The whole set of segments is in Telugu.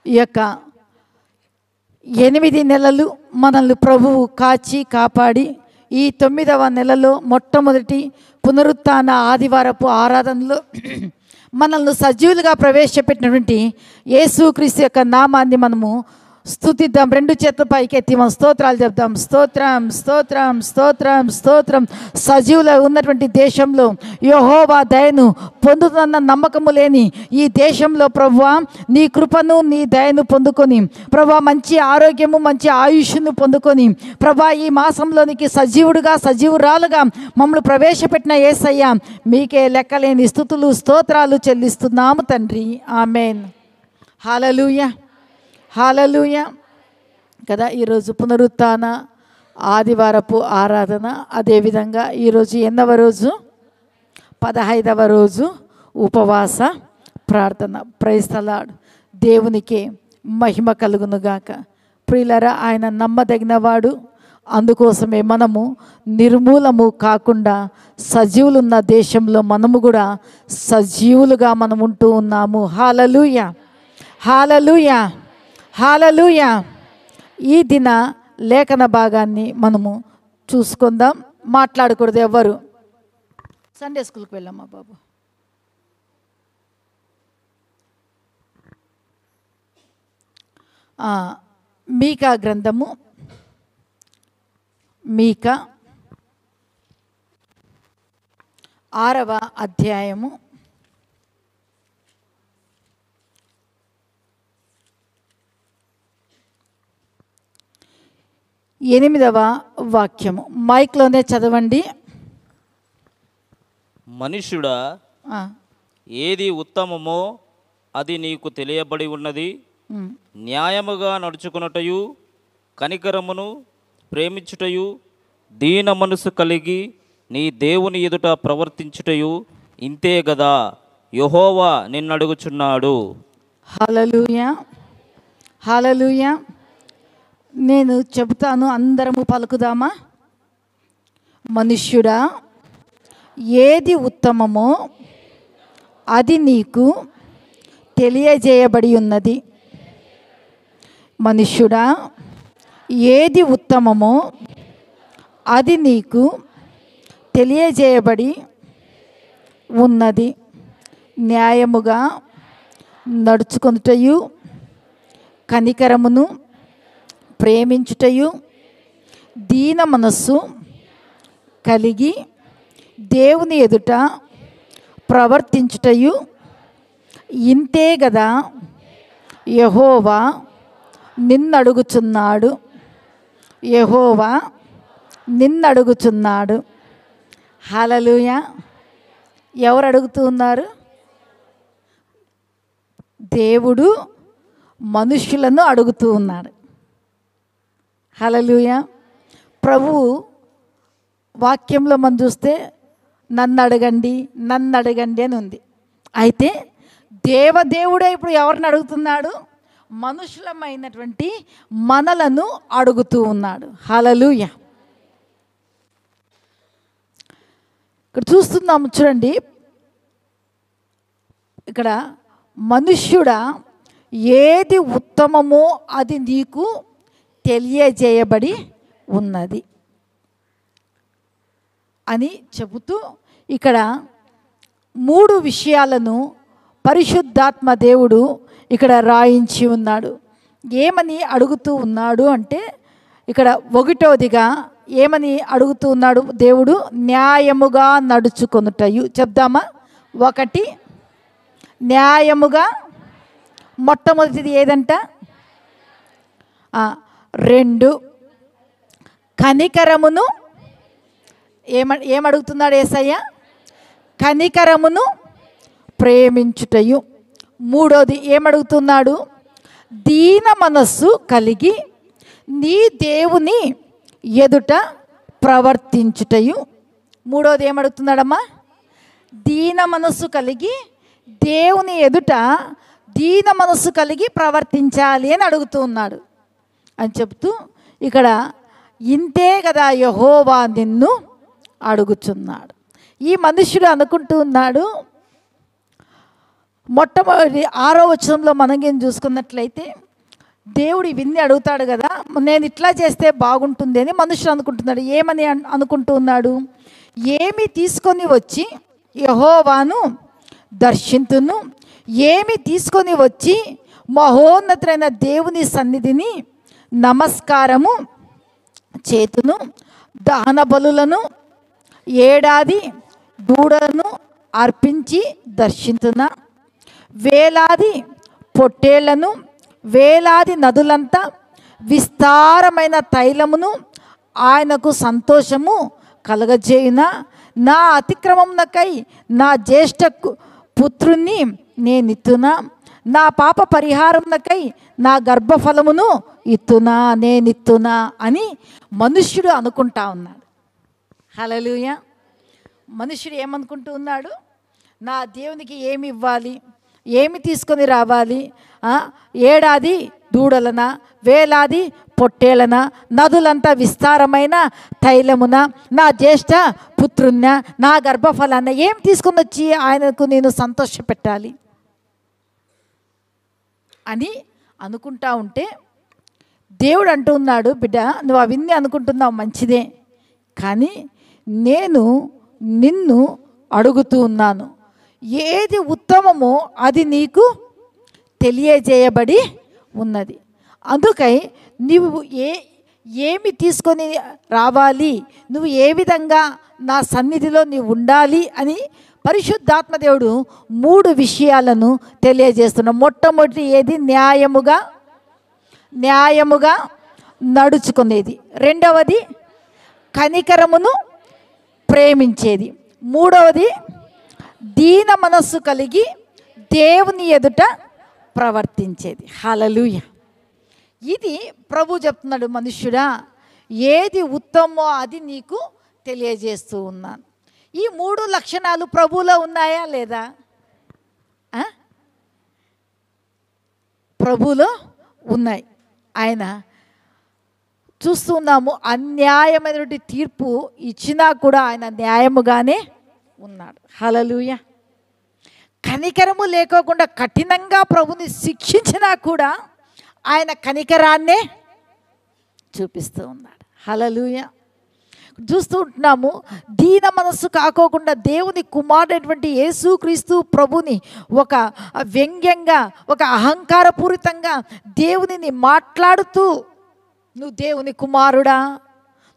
ఈ యొక్క 8 నెలలు మనల్ని ప్రభువు కాచి కాపాడి ఈ 9వ నెలలో మొట్టమొదటి పునరుత్థాన ఆదివారపు ఆరాధనలో మనల్ని సజీవులుగా ప్రవేశపెట్టినటువంటి యేసుక్రీస్తు యొక్క నామాన్ని మనము స్తుతిద్దాం. 2 చేతుల పైకి ఎత్తి మనం స్తోత్రాలు చెప్దాం. స్తోత్రం స్తోత్రం స్తోత్రం స్తోత్రం. సజీవులు ఉన్నటువంటి దేశంలో యెహోవా దయను పొందుతున్న నమ్మకము లేని ఈ దేశంలో ప్రభువా నీ కృపను నీ దయను పొందుకొని ప్రభువా మంచి ఆరోగ్యము మంచి ఆయుష్ను పొందుకొని ప్రభువా ఈ మాసంలోనికి సజీవుడుగా సజీవురాలుగా మమ్మల్ని ప్రవేశపెట్టిన యేసయ్య మీకే లెక్కలేని స్తుతులు స్తోత్రాలు చెల్లిస్తున్నాము తండ్రి. ఆమేన్. హల్లెలూయా హల్లెలూయా. కదా ఈరోజు పునరుత్థాన ఆదివారపు ఆరాధన. అదేవిధంగా ఈరోజు ఎన్నవ రోజు? 15వ రోజు ఉపవాస ప్రార్థన. Praise the Lord. దేవునికే మహిమ కలుగునుగాక. ప్రియులారా, ఆయన నమ్మదగినవాడు. అందుకోసమే మనము నిర్మూలము కాకుండా సజీవులున్న దేశంలో మనము కూడా సజీవులుగా మనం ఉంటూ ఉన్నాము. హల్లెలూయా హల్లెలూయా హల్లెలూయా. ఈ దిన లేఖన భాగాన్ని మనము చూసుకుందాం. మాట్లాడకూడదు ఎవ్వరు. సండే స్కూల్కి వెళ్ళమ్మా బాబు. మీకా గ్రంథము, మీకా 6వ అధ్యాయము 8వ వాక్యము. మైక్లోనే చదవండి. మనుష్యుడా, ఏది ఉత్తమమో అది నీకు తెలియబడి ఉన్నది. న్యాయముగా నడుచుకున్నటయు కనికరమును ప్రేమించుటయు దీన మనసు కలిగి నీ దేవుని ఎదుట ప్రవర్తించుటయు ఇంతే గదా యెహోవా నిన్నడుగుచున్నాడు. హల్లెలూయా హల్లెలూయా. నేను చెబుతాను, అందరము పలుకుదామా? మనుష్యుడా, ఏది ఉత్తమమో అది నీకు తెలియజేయబడి ఉన్నది. మనుష్యుడా, ఏది ఉత్తమమో అది నీకు తెలియజేయబడి ఉన్నది. న్యాయముగా నడుచుకొనుటయు కనికరమును ప్రేమించుటయు దీన మనస్సు కలిగి దేవుని ఎదుట ప్రవర్తించుటయు ఇంతే గదా యెహోవా నిన్నడుగుచున్నాడు. యెహోవా నిన్నడుగుచున్నాడు. హల్లెలూయా. ఎవరు అడుగుతూ ఉన్నారు? దేవుడు మనుష్యులను అడుగుతూ ఉన్నాడు. హల్లెలూయా. ప్రభువు వాక్యంలో మనం చూస్తే నన్ను అడగండి నన్ను అడగండి అని ఉంది. అయితే దేవదేవుడే ఇప్పుడు ఎవరిని అడుగుతున్నాడు? మనుషులమైనటువంటి మనలను అడుగుతూ ఉన్నాడు. హల్లెలూయా. ఇక్కడ చూస్తున్నాము చూడండి. ఇక్కడ మనుష్యుడా, ఏది ఉత్తమమో అది నీకు తెలియజేయబడి ఉన్నది అని చెబుతూ ఇక్కడ 3 విషయాలను పరిశుద్ధాత్మ దేవుడు ఇక్కడ రాయించి ఉన్నాడు. ఏమని అడుగుతూ ఉన్నాడు అంటే, ఇక్కడ 1వదిగా ఏమని అడుగుతూ ఉన్నాడు దేవుడు? న్యాయముగా నడుచుకొనుటయు. చెప్దామా? 1 న్యాయముగా. మొట్టమొదటిది ఏదంట? 2 కనికరమును. ఏమడుగుతున్నాడు యేసయ్య? కనికరమును ప్రేమించుటయు. 3వది ఏమడుగుతున్నాడు? దీన మనస్సు కలిగి నీ దేవుని ఎదుట ప్రవర్తించుటయు. 3వది ఏమడుగుతున్నాడమ్మా? దీన మనస్సు కలిగి దేవుని ఎదుట దీన మనస్సు కలిగి ప్రవర్తించాలి అని అడుగుతూ ఉన్నాడు అని చెప్తూ ఇక్కడ ఇంతే కదా యెహోవా నిన్ను అడుగుచున్నాడు. ఈ మనుష్యుడు అనుకుంటూ ఉన్నాడు, మొట్టమొదటి 6వ వచనంలో మనం ఏం చూసుకున్నట్లయితే దేవుడు ఇవన్నీ అడుగుతాడు కదా, నేను ఇట్లా చేస్తే బాగుంటుంది అని మనుషులు అనుకుంటున్నాడు. ఏమని అనుకుంటూ ఉన్నాడు? ఏమి తీసుకొని వచ్చి యెహోవాను దర్శింతును, ఏమి తీసుకొని వచ్చి మహోన్నతులైన దేవుని సన్నిధిని నమస్కారము చేతును, దహన బలులను ఏడాది దూడలను అర్పించి దర్శించున, వేలాది పొట్టేళ్లను, వేలాది నదులంతా విస్తారమైన తైలమును ఆయనకు సంతోషము కలగజేయున, నా అతిక్రమమునకై నా జ్యేష్ఠ పుత్రుణ్ణి నేనిత్తునా, నా పాప పరిహారమునకై నా గర్భఫలమును ఇత్తునా, నేనిత్తునా అని మనుష్యుడు అనుకుంటా ఉన్నాడు. హల్లెలూయా. మనుష్యుడు ఏమనుకుంటూ ఉన్నాడు? నా దేవునికి ఏమి ఇవ్వాలి, ఏమి తీసుకొని రావాలి? ఏడాది దూడలన, వేలాది పొట్టేలన, నదులంతా విస్తారమైన తైలమున, నా జ్యేష్ఠ పుత్రున్న, నా గర్భఫలాన్న ఏం తీసుకొని వచ్చి ఆయనకు నేను సంతోషపెట్టాలి అని అనుకుంటా ఉంటే దేవుడు అంటూ ఉన్నాడు, బిడ్డ నువ్వు అవన్నీ అనుకుంటున్నావు మంచిదే, కానీ నేను నిన్ను అడుగుతూ ఉన్నాను, ఏది ఉత్తమమో అది నీకు తెలియజేయబడి ఉన్నది. అందుకై నువ్వు ఏమి తీసుకొని రావాలి, నువ్వు ఏ విధంగా నా సన్నిధిలో నీవు ఉండాలి అని పరిశుద్ధాత్మ దేవుడు 3 విషయాలను తెలియజేస్తున్నాడు. మొట్టమొదటి ఏది? న్యాయముగా నడుచుకునేది. రెండవది కనికరమును ప్రేమించేది. మూడవది దీన మనస్సు కలిగి దేవుని ఎదుట ప్రవర్తించేది. హల్లెలూయా. ఇది ప్రభు చెప్తున్నాడు, మనుష్యుడా ఏది ఉత్తమమో అది నీకు తెలియజేస్తూ ఉన్నాను. ఈ 3 లక్షణాలు ప్రభువులో ఉన్నాయా లేదా? ప్రభువులో ఉన్నాయి. ఆయన చూస్తున్నాము, అన్యాయమైనటువంటి తీర్పు ఇచ్చినా కూడా ఆయన న్యాయముగానే ఉన్నాడు. హల్లెలూయా. కనికరము లేకోకుండా కఠినంగా ప్రభుని శిక్షించినా కూడా ఆయన కనికరాన్నే చూపిస్తూ ఉన్నాడు. హల్లెలూయా. చూస్తూ ఉంటున్నాము, దీన మనస్సు కాకోకుండా దేవుని కుమారుడైనటువంటి యేసుక్రీస్తు ప్రభుని ఒక వ్యంగ్యంగా, ఒక అహంకారపూరితంగా దేవునిని మాట్లాడుతూ, నువ్వు దేవుని కుమారుడా,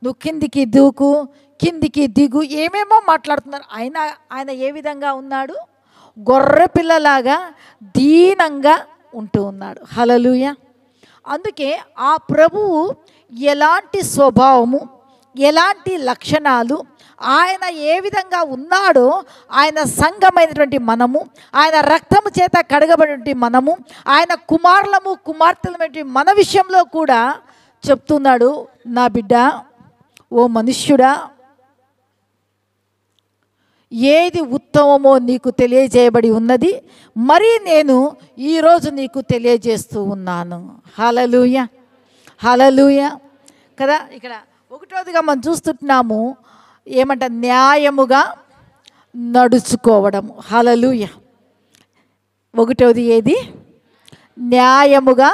నువ్వు కిందికి దూకు, కిందికి దిగు, ఏమేమో మాట్లాడుతున్నారు. ఆయన ఏ విధంగా ఉన్నాడు? గొర్రె పిల్లలాగా దీనంగా ఉంటూ ఉన్నాడు. హల్లెలూయా. అందుకే ఆ ప్రభువు ఎలాంటి స్వభావము, ఎలాంటి లక్షణాలు, ఆయన ఏ విధంగా ఉన్నాడో, ఆయన సంఘమైనటువంటి మనము, ఆయన రక్తము చేత కడగబడినటువంటి మనము, ఆయన కుమారులము కుమార్తెలమైనటువంటి మన విషయంలో కూడా చెప్తున్నాడు, నా బిడ్డ, ఓ మనుష్యుడా, ఏది ఉత్తమమో నీకు తెలియజేయబడి ఉన్నది, మరి నేను ఈరోజు నీకు తెలియజేస్తూ ఉన్నాను. హల్లెలూయా. హల్లెలూయా కదా. ఇక్కడ ఒకటోదిగా మనం చూస్తున్నాము, ఏమంట? న్యాయముగా నడుచుకోవడము. హల్లెలూయా. ఒకటోది ఏది? న్యాయముగా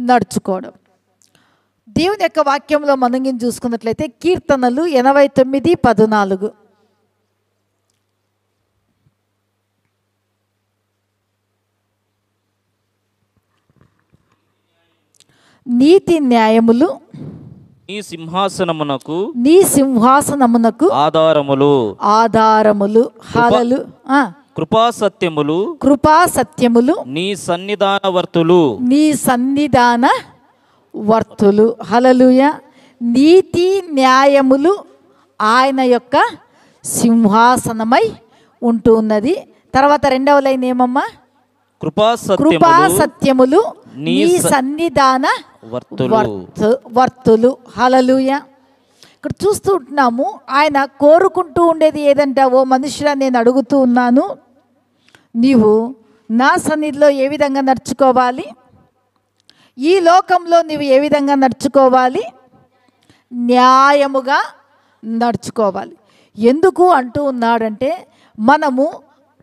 నడుచుకోవడం. దేవుని యొక్క వాక్యంలో మనం చూసుకున్నట్లయితే కీర్తనలు 89:14. నీతి న్యాయములు నీ సింహాసనమునకు ఆధారములు. హల్లెలూయా. కృపాసత్యములు నీ సన్నిధానవర్తులు. హల్లెలూయా. నీతి న్యాయములు ఆయన యొక్క సింహాసనమై ఉంటూ ఉన్నది. తర్వాత రెండవ లైన్ ఏమమ్మా? కృపాసత్యములు నీ సన్నిధాన వర్తులు. హల్లెలూయా. ఇక్కడ చూస్తూ ఉంటున్నాము, ఆయన కోరుకుంటూ ఉండేది ఏదంటే, ఓ మనుషుడా, నేను అడుగుతూ ఉన్నాను, నీవు నా సన్నిధిలో ఏ విధంగా నడుచుకోవాలి, ఈ లోకంలో నీవు ఏ విధంగా నడుచుకోవాలి? న్యాయముగా నడుచుకోవాలి. ఎందుకు అంటూ ఉన్నాడంటే, మనము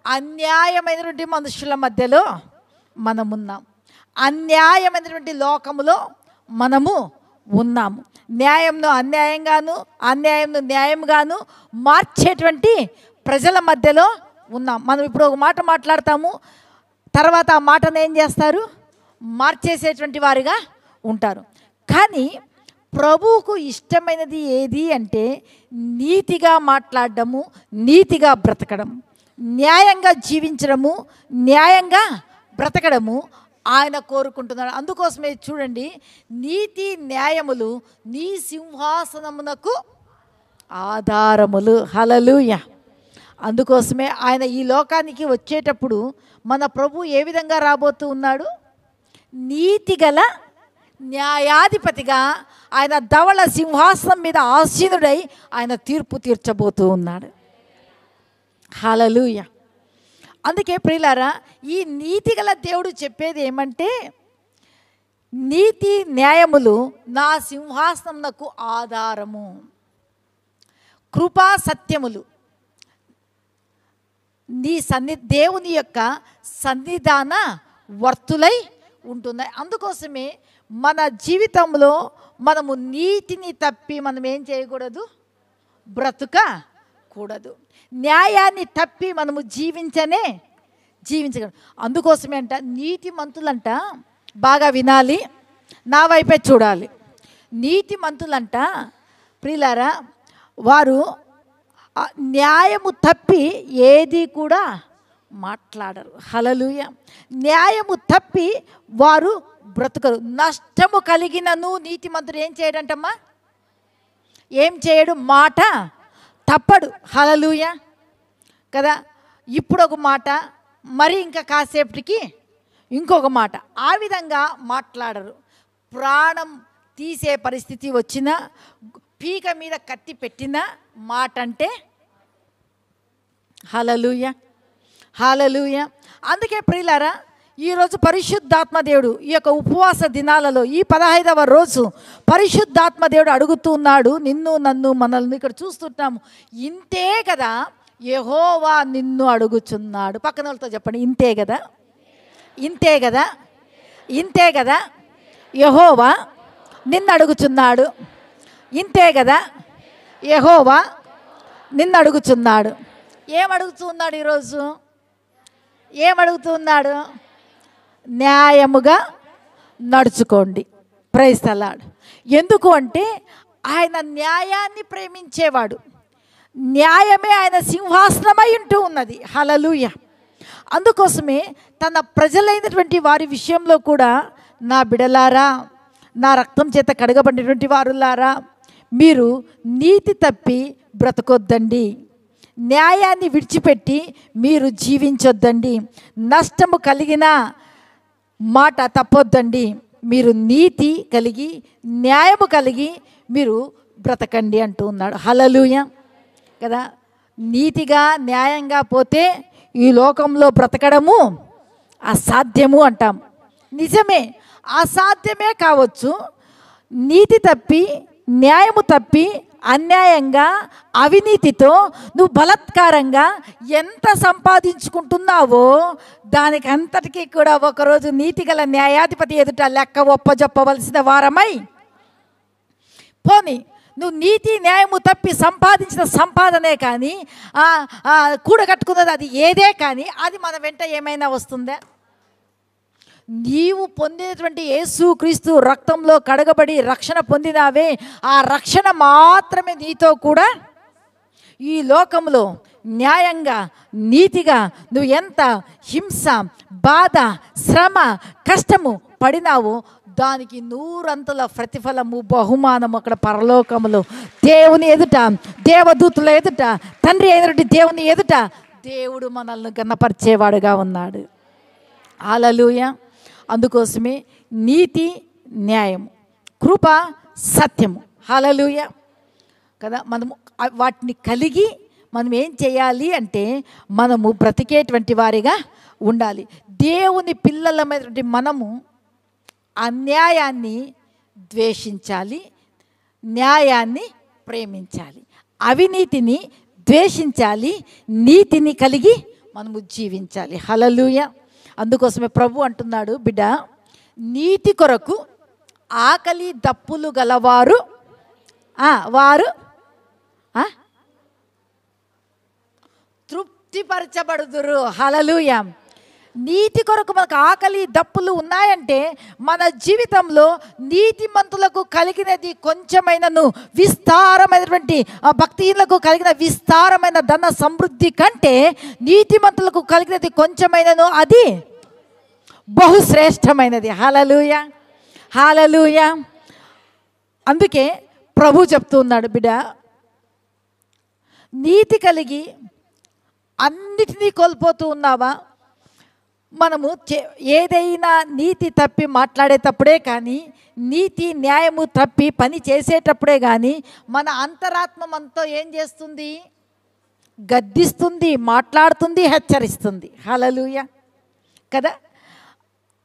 అన్యాయమైనటువంటి మనుషుల మధ్యలో మనమున్నాం. అన్యాయమైనటువంటి లోకములో మనము ఉన్నాము. న్యాయంను అన్యాయంగాను, అన్యాయంను న్యాయంగాను మార్చేటువంటి ప్రజల మధ్యలో ఉన్నాం. మనం ఇప్పుడు ఒక మాట మాట్లాడతాము, తర్వాత ఆ మాటను ఏం చేస్తారు? మార్చేసేటువంటి వారిగా ఉంటారు. కానీ ప్రభువుకు ఇష్టమైనది ఏది అంటే నీతిగా మాట్లాడడము, నీతిగా బ్రతకడం, న్యాయంగా జీవించడము, న్యాయంగా బ్రతకడము ఆయన కోరుకుంటున్నాడు. అందుకోసమే చూడండి, నీతి న్యాయములు నీ సింహాసనమునకు ఆధారములు. హల్లెలూయా. అందుకోసమే ఆయన ఈ లోకానికి వచ్చేటప్పుడు మన ప్రభు ఏ విధంగా రాబోతూ ఉన్నాడు? నీతిగల న్యాయాధిపతిగా ఆయన ధవళ సింహాసనం మీద ఆసీనుడై ఆయన తీర్పు తీర్చబోతూ ఉన్నాడు. హల్లెలూయా. అందుకే ప్రియులారా, ఈ నీతిగల దేవుడు చెప్పేది ఏమంటే, నీతి న్యాయములు నా సింహాసనమునకు ఆధారము, కృపా సత్యములు నీ దేవుని యొక్క సన్నిధాన వర్తులై ఉంటున్నాయి. అందుకోసమే మన జీవితంలో మనము నీతిని తప్పి మనం ఏం చేయకూడదు? బ్రతుకకూడదు. న్యాయాన్ని తప్పి మనము జీవించకూడదు. అందుకోసమే అంట నీతిమంతులంట, బాగా వినాలి, నా వైపే చూడాలి. నీతిమంతులంట ప్రియులారా, వారు న్యాయము తప్పి ఏది కూడా మాట్లాడరు. హల్లెలూయా. న్యాయము తప్పి వారు బ్రతకరు. నష్టము కలిగినను నీతిమంతుడు ఏం చేయడంటమ్మా? ఏం చేయడు? మాట తప్పడు. హల్లెలూయా కదా. ఇప్పుడు ఒక మాట, మరి ఇంకా కాసేపటికి ఇంకొక మాట, ఆ విధంగా మాట్లాడరు. ప్రాణం తీసే పరిస్థితి వచ్చినా, పీక మీద కత్తి పెట్టిన మాట అంటే హల్లెలూయా, హల్లెలూయా. అందుకే ప్రియులారా, ఈరోజు పరిశుద్ధాత్మ దేవుడు ఈ యొక్క ఉపవాస దినాలలో ఈ 15వ రోజు పరిశుద్ధాత్మ దేవుడు అడుగుతూ ఉన్నాడు నిన్ను, నన్ను, మనల్ని. ఇక్కడ చూస్తుంటాము, ఇంతే కదా యెహోవా నిన్ను అడుగుచున్నాడు. పక్కన వాళ్ళతో చెప్పండి, ఇంతే కదా, ఇంతే కదా, ఇంతే కదా యెహోవా నిన్ను అడుగుచున్నాడు. ఇంతే కదా యెహోవా నిన్ను అడుగుచున్నాడు. ఏమడుగుతున్నాడు ఈరోజు? ఏమడుగుతున్నాడు? న్యాయముగా నడుచుకోండి. Praise the lord. ఎందుకు అంటే ఆయన న్యాయాన్ని ప్రేమించేవాడు. న్యాయమే ఆయన సింహాసనమై ఉంటూ ఉన్నది. హల్లెలూయా. అందుకోసమే తన ప్రజలైనటువంటి వారి విషయంలో కూడా, నా బిడలారా, నా రక్తం చేత కడగబడినటువంటి వారులారా, మీరు నీతి తప్పి బ్రతకొద్దండి, న్యాయాన్ని విడిచిపెట్టి మీరు జీవించొద్దండి, నష్టము కలిగిన మాట తప్పొద్దండి, మీరు నీతి కలిగి న్యాయము కలిగి మీరు బ్రతకండి అంటూ ఉన్నాడు. హల్లెలూయా కదా. నీతిగా న్యాయంగా పోతే ఈ లోకంలో బ్రతకడము అసాధ్యము అంటాం. నిజమే, అసాధ్యమే కావచ్చు. నీతి తప్పి న్యాయము తప్పి అన్యాయంగా అవినీతితో నువ్వు బలాత్కారంగా ఎంత సంపాదించుకుంటున్నావో దానికి అంతటికీ కూడా ఒకరోజు నీతిగల న్యాయాధిపతి ఎదుట లెక్క ఒప్పజెప్పవలసిన వారమై, పోనీ నువ్వు నీతి న్యాయము తప్పి సంపాదించిన సంపాదనే కానీ, కూడగట్టుకున్నది అది ఏదే కానీ, అది మన వెంట ఏమైనా వస్తుందా? నీవు పొందినటువంటి యేసుక్రీస్తు రక్తంలో కడగబడి రక్షణ పొందినావే, ఆ రక్షణ మాత్రమే నీతో కూడా ఈ లోకంలో న్యాయంగా నీతిగా నువ్వు ఎంత హింస, బాధ, శ్రమ, కష్టము పడినావో దానికి 100 ప్రతిఫలము, బహుమానము అక్కడ పరలోకములో దేవుని ఎదుట, దేవదూతుల ఎదుట, తండ్రి అయినటువంటి దేవుని ఎదుట దేవుడు మనల్ని గణపరిచేవాడుగా ఉన్నాడు. హల్లెలూయా. అందుకోసమే నీతి న్యాయము, కృప సత్యము, హల్లెలూయా కదా, మనము వాటిని కలిగి మనం ఏం చేయాలి అంటే మనము బ్రతికేటువంటి వారిగా ఉండాలి. దేవుని పిల్లలమైనటువంటి మనము అన్యాయాన్ని ద్వేషించాలి, న్యాయాన్ని ప్రేమించాలి, అవినీతిని ద్వేషించాలి, నీతిని కలిగి మనము జీవించాలి. హల్లెలూయా. అందుకోసమే ప్రభు అంటున్నాడు, బిడ్డ నీతి కొరకు ఆకలి దప్పులు గలవారు వారు తృప్తిపరచబడుదురు. హల్లెలూయా. నీతి కొరకు మనకు ఆకలి దప్పులు ఉన్నాయంటే మన జీవితంలో నీతిమంతులకు కలిగినది కొంచెమైనను, విస్తారమైనటువంటి భక్తిహీనులకు కలిగిన విస్తారమైన ధన సమృద్ధి కంటే నీతిమంతులకు కలిగినది కొంచెమైనను అది బహుశ్రేష్టమైనది. హల్లెలూయా, హల్లెలూయా. అందుకే ప్రభు చెప్తూ ఉన్నాడు, బిడ్డ నీతి కలిగి అన్నిటినీ కోల్పోతూ ఉన్నావా? మనము ఏదైనా నీతి తప్పి మాట్లాడేటప్పుడే కానీ, నీతి న్యాయము తప్పి పని చేసేటప్పుడే కానీ మన అంతరాత్మ మనతో ఏం చేస్తుంది? గద్దిస్తుంది, మాట్లాడుతుంది, హెచ్చరిస్తుంది. హల్లెలూయా కదా.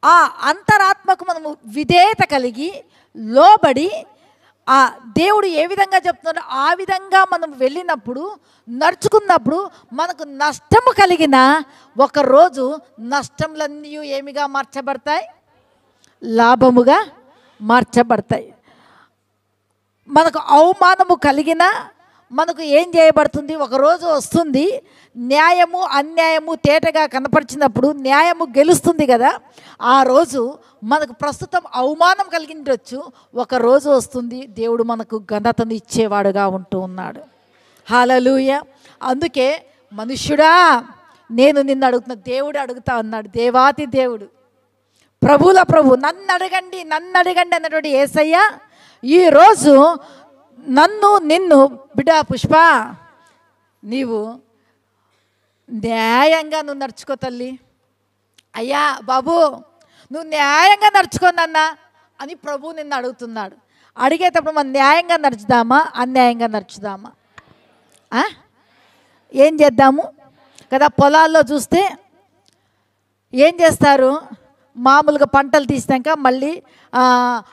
ఆ అంతరాత్మకు మనము విధేయత కలిగి లోబడి ఆ దేవుడు ఏ విధంగా చెప్తున్నాడో ఆ విధంగా మనం వెళ్ళినప్పుడు, నడుచుకున్నప్పుడు మనకు నష్టము కలిగిన ఒకరోజు నష్టములన్నీ ఏమిగా మార్చబడతాయి? లాభముగా మార్చబడతాయి. మనకు అవమానము కలిగిన మనకు ఏం చేయబడుతుంది? ఒకరోజు వస్తుంది, న్యాయము అన్యాయము తేటగా కనపరిచినప్పుడు న్యాయము గెలుస్తుంది కదా. ఆ రోజు మనకు ప్రస్తుతం అవమానం కలిగించవచ్చు, ఒకరోజు వస్తుంది దేవుడు మనకు ఘనతను ఇచ్చేవాడుగా ఉంటూ ఉన్నాడు. హల్లెలూయా. అందుకే మనుష్యుడా నేను నిన్ను అడుగుతున్నా, దేవుడు అడుగుతా ఉన్నాడు, దేవాతి దేవుడు, ప్రభుల ప్రభు, నన్ను అడగండి అన్నటువంటి యేసయ్య ఈరోజు నిన్ను బిడ్డ పుష్ప, నీవు న్యాయంగా నువ్వు నడుచుకో తల్లి. అయ్యా బాబు నువ్వు న్యాయంగా నడుచుకోనన్నా అని ప్రభు నిన్ను అడుగుతున్నాడు. అడిగేటప్పుడు మనం న్యాయంగా నడుచుదామా, అన్యాయంగా నడుచుదామా? ఏం చేద్దాము కదా. పొలాల్లో చూస్తే ఏం చేస్తారు? మామూలుగా పంటలు తీసినాక మళ్ళీ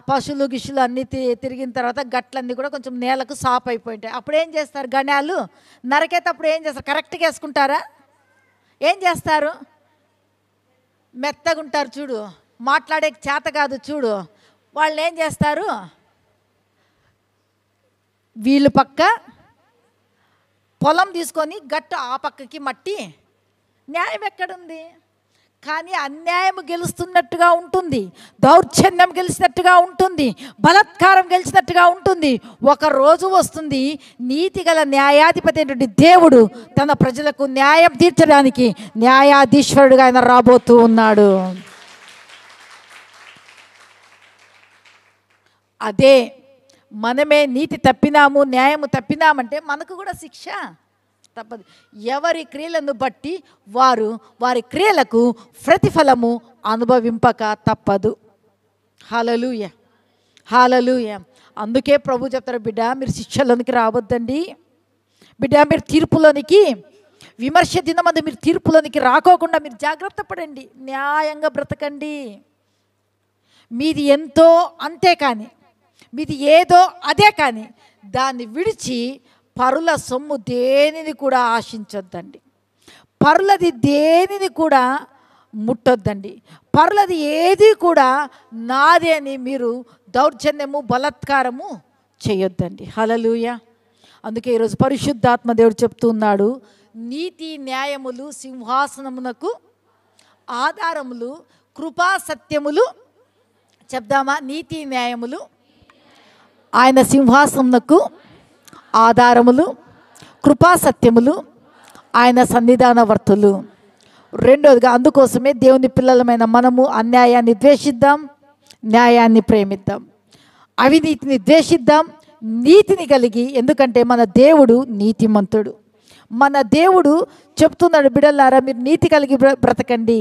పశువులు గిషులు అన్నీ తిరిగిన తర్వాత గట్లన్నీ కూడా కొంచెం నేలకు సాప్ అయిపోయి ఉంటాయి. అప్పుడు ఏం చేస్తారు? గణాలు నరకేటప్పుడు ఏం చేస్తారు? కరెక్ట్గా వేసుకుంటారా? ఏం చేస్తారు? మెత్తగా ఉంటారు చూడు, మాట్లాడే చేత కాదు చూడు, వాళ్ళు ఏం చేస్తారు? వీళ్ళు పక్క పొలం తీసుకొని గట్టు ఆ పక్కకి మట్టి. న్యాయం ఎక్కడుంది? కానీ అన్యాయం గెలుస్తున్నట్టుగా ఉంటుంది, దౌర్జన్యం గెలిచినట్టుగా ఉంటుంది, బలాత్కారం గెలిచినట్టుగా ఉంటుంది. ఒక రోజు వస్తుంది, నీతి గల న్యాయాధిపతి అయినటువంటి దేవుడు తన ప్రజలకు న్యాయం తీర్చడానికి న్యాయాధీశ్వరుడుగా ఆయన రాబోతూ ఉన్నాడు. అదే మనమే నీతి తప్పినాము, న్యాయము తప్పినామంటే మనకు కూడా శిక్ష తప్పదు. ఎవరి క్రియలను బట్టి వారి క్రియలకు ప్రతిఫలము అనుభవింపక తప్పదు. హల్లెలూయా, హల్లెలూయా. అందుకే ప్రభు చెప్తారు, బిడ్డ మీరు శిక్షలోనికి రావద్దండి, బిడ్డ మీరు తీర్పులోనికి, విమర్శ దినమందు మీరు తీర్పులోనికి రాకోకుండా మీరు జాగ్రత్త పడండి, న్యాయంగా బ్రతకండి. మీది ఎంతో అంతే కానీ, మీది ఏదో అదే కానీ దాన్ని విడిచి పరుల సొమ్ము దేనిని కూడా ఆశించొద్దండి, పరులది దేనిని కూడా ముట్టొద్దండి, పరులది ఏది కూడా నాదే అని మీరు దౌర్జన్యము బలాత్కారము చేయొద్దండి. హల్లెలూయా. అందుకే ఈరోజు పరిశుద్ధాత్మ దేవుడు చెప్తున్నాడు, నీతి న్యాయములు సింహాసనమునకు ఆధారములు, కృపా సత్యములు. చెప్దామా? నీతి న్యాయములు ఆయన సింహాసనమునకు ఆధారములు, కృపా సత్యములు ఆయన సన్నిధానవర్తులు. రెండోదిగా అందుకోసమే దేవుని పిల్లలమైన మనము అన్యాయాన్ని ద్వేషిద్దాం, న్యాయాన్ని ప్రేమిద్దాం, అవినీతిని ద్వేషిద్దాం, నీతిని కలిగి. ఎందుకంటే మన దేవుడు నీతిమంతుడు. మన దేవుడు చెప్తున్నాడు, బిడ్డలారా మీరు నీతి కలిగి బ్రతకండి,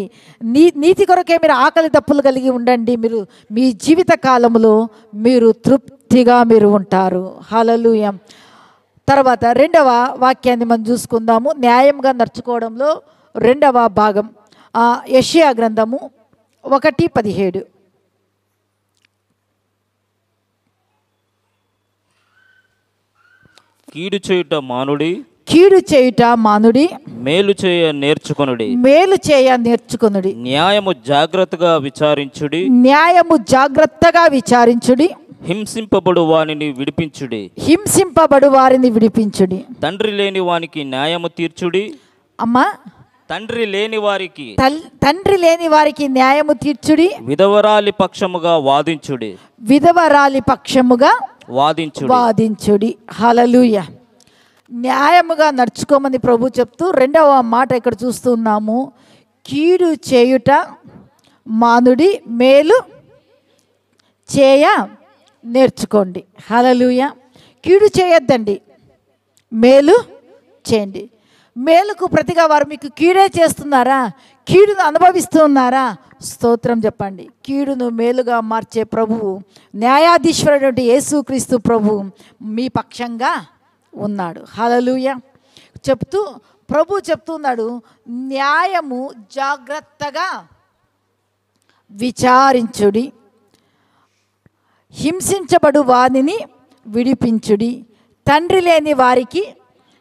నీతి కొరకే మీరు ఆకలి దప్పులు కలిగి ఉండండి, మీరు మీ జీవిత కాలంలో మీరు తృప్తిగా మీరు ఉంటారు. హల్లెలూయా. తర్వాత రెండవ వాక్యాన్ని మనం చూసుకుందాము. న్యాయంగా నడుచుకోవడంలో రెండవ భాగం యెషయా గ్రంథము 1:17. కీడు చేయుట మానుడి, కీడు చేయుట మానుడి, మేలు చేయ నేర్చుకొనుడి. మేలు చేయ నేర్చుకొనుడి. న్యాయము జాగ్రత్తగా విచారించుడి, న్యాయము జాగ్రత్తగా విచారించుడి. హింసింపబడు వానిని విడిపించుడి, హింసింపబడు వారిని విడిపించుడి. తండ్రి లేని వానికి న్యాయము తీర్చుడి. అమ్మా, తండ్రి లేని వారికి తండ్రి లేని వారికి న్యాయము తీర్చుడి. విధవరాలి పక్షముగా వాదించుడి, విధవరాలి పక్షముగా వాదించుడి. హల్లెలూయా. న్యాయముగా నడుచుకోమని ప్రభు చెప్తూ రెండవ మాట ఇక్కడ చూస్తున్నాము. కీడు చేయుట మానుడి, మేలు చేయ నేర్చుకోండి. హల్లెలూయా. కీడు చేయొద్దండి, మేలు చేయండి. మేలుకు ప్రతిగా వారు మీకు కీడే చేస్తున్నారా? కీడును అనుభవిస్తూ ఉన్నారా? స్తోత్రం చెప్పండి. కీడును మేలుగా మార్చే ప్రభువు, న్యాయాధీశ్వరుడు యేసుక్రీస్తు ప్రభువు మీ పక్షంగా ఉన్నాడు. హల్లెలూయా. చెప్తూ ప్రభు చెప్తున్నాడు, న్యాయము జాగ్రత్తగా విచారించుడి, హింసించబడు వానిని విడిపించుడి, తండ్రి లేని వారికి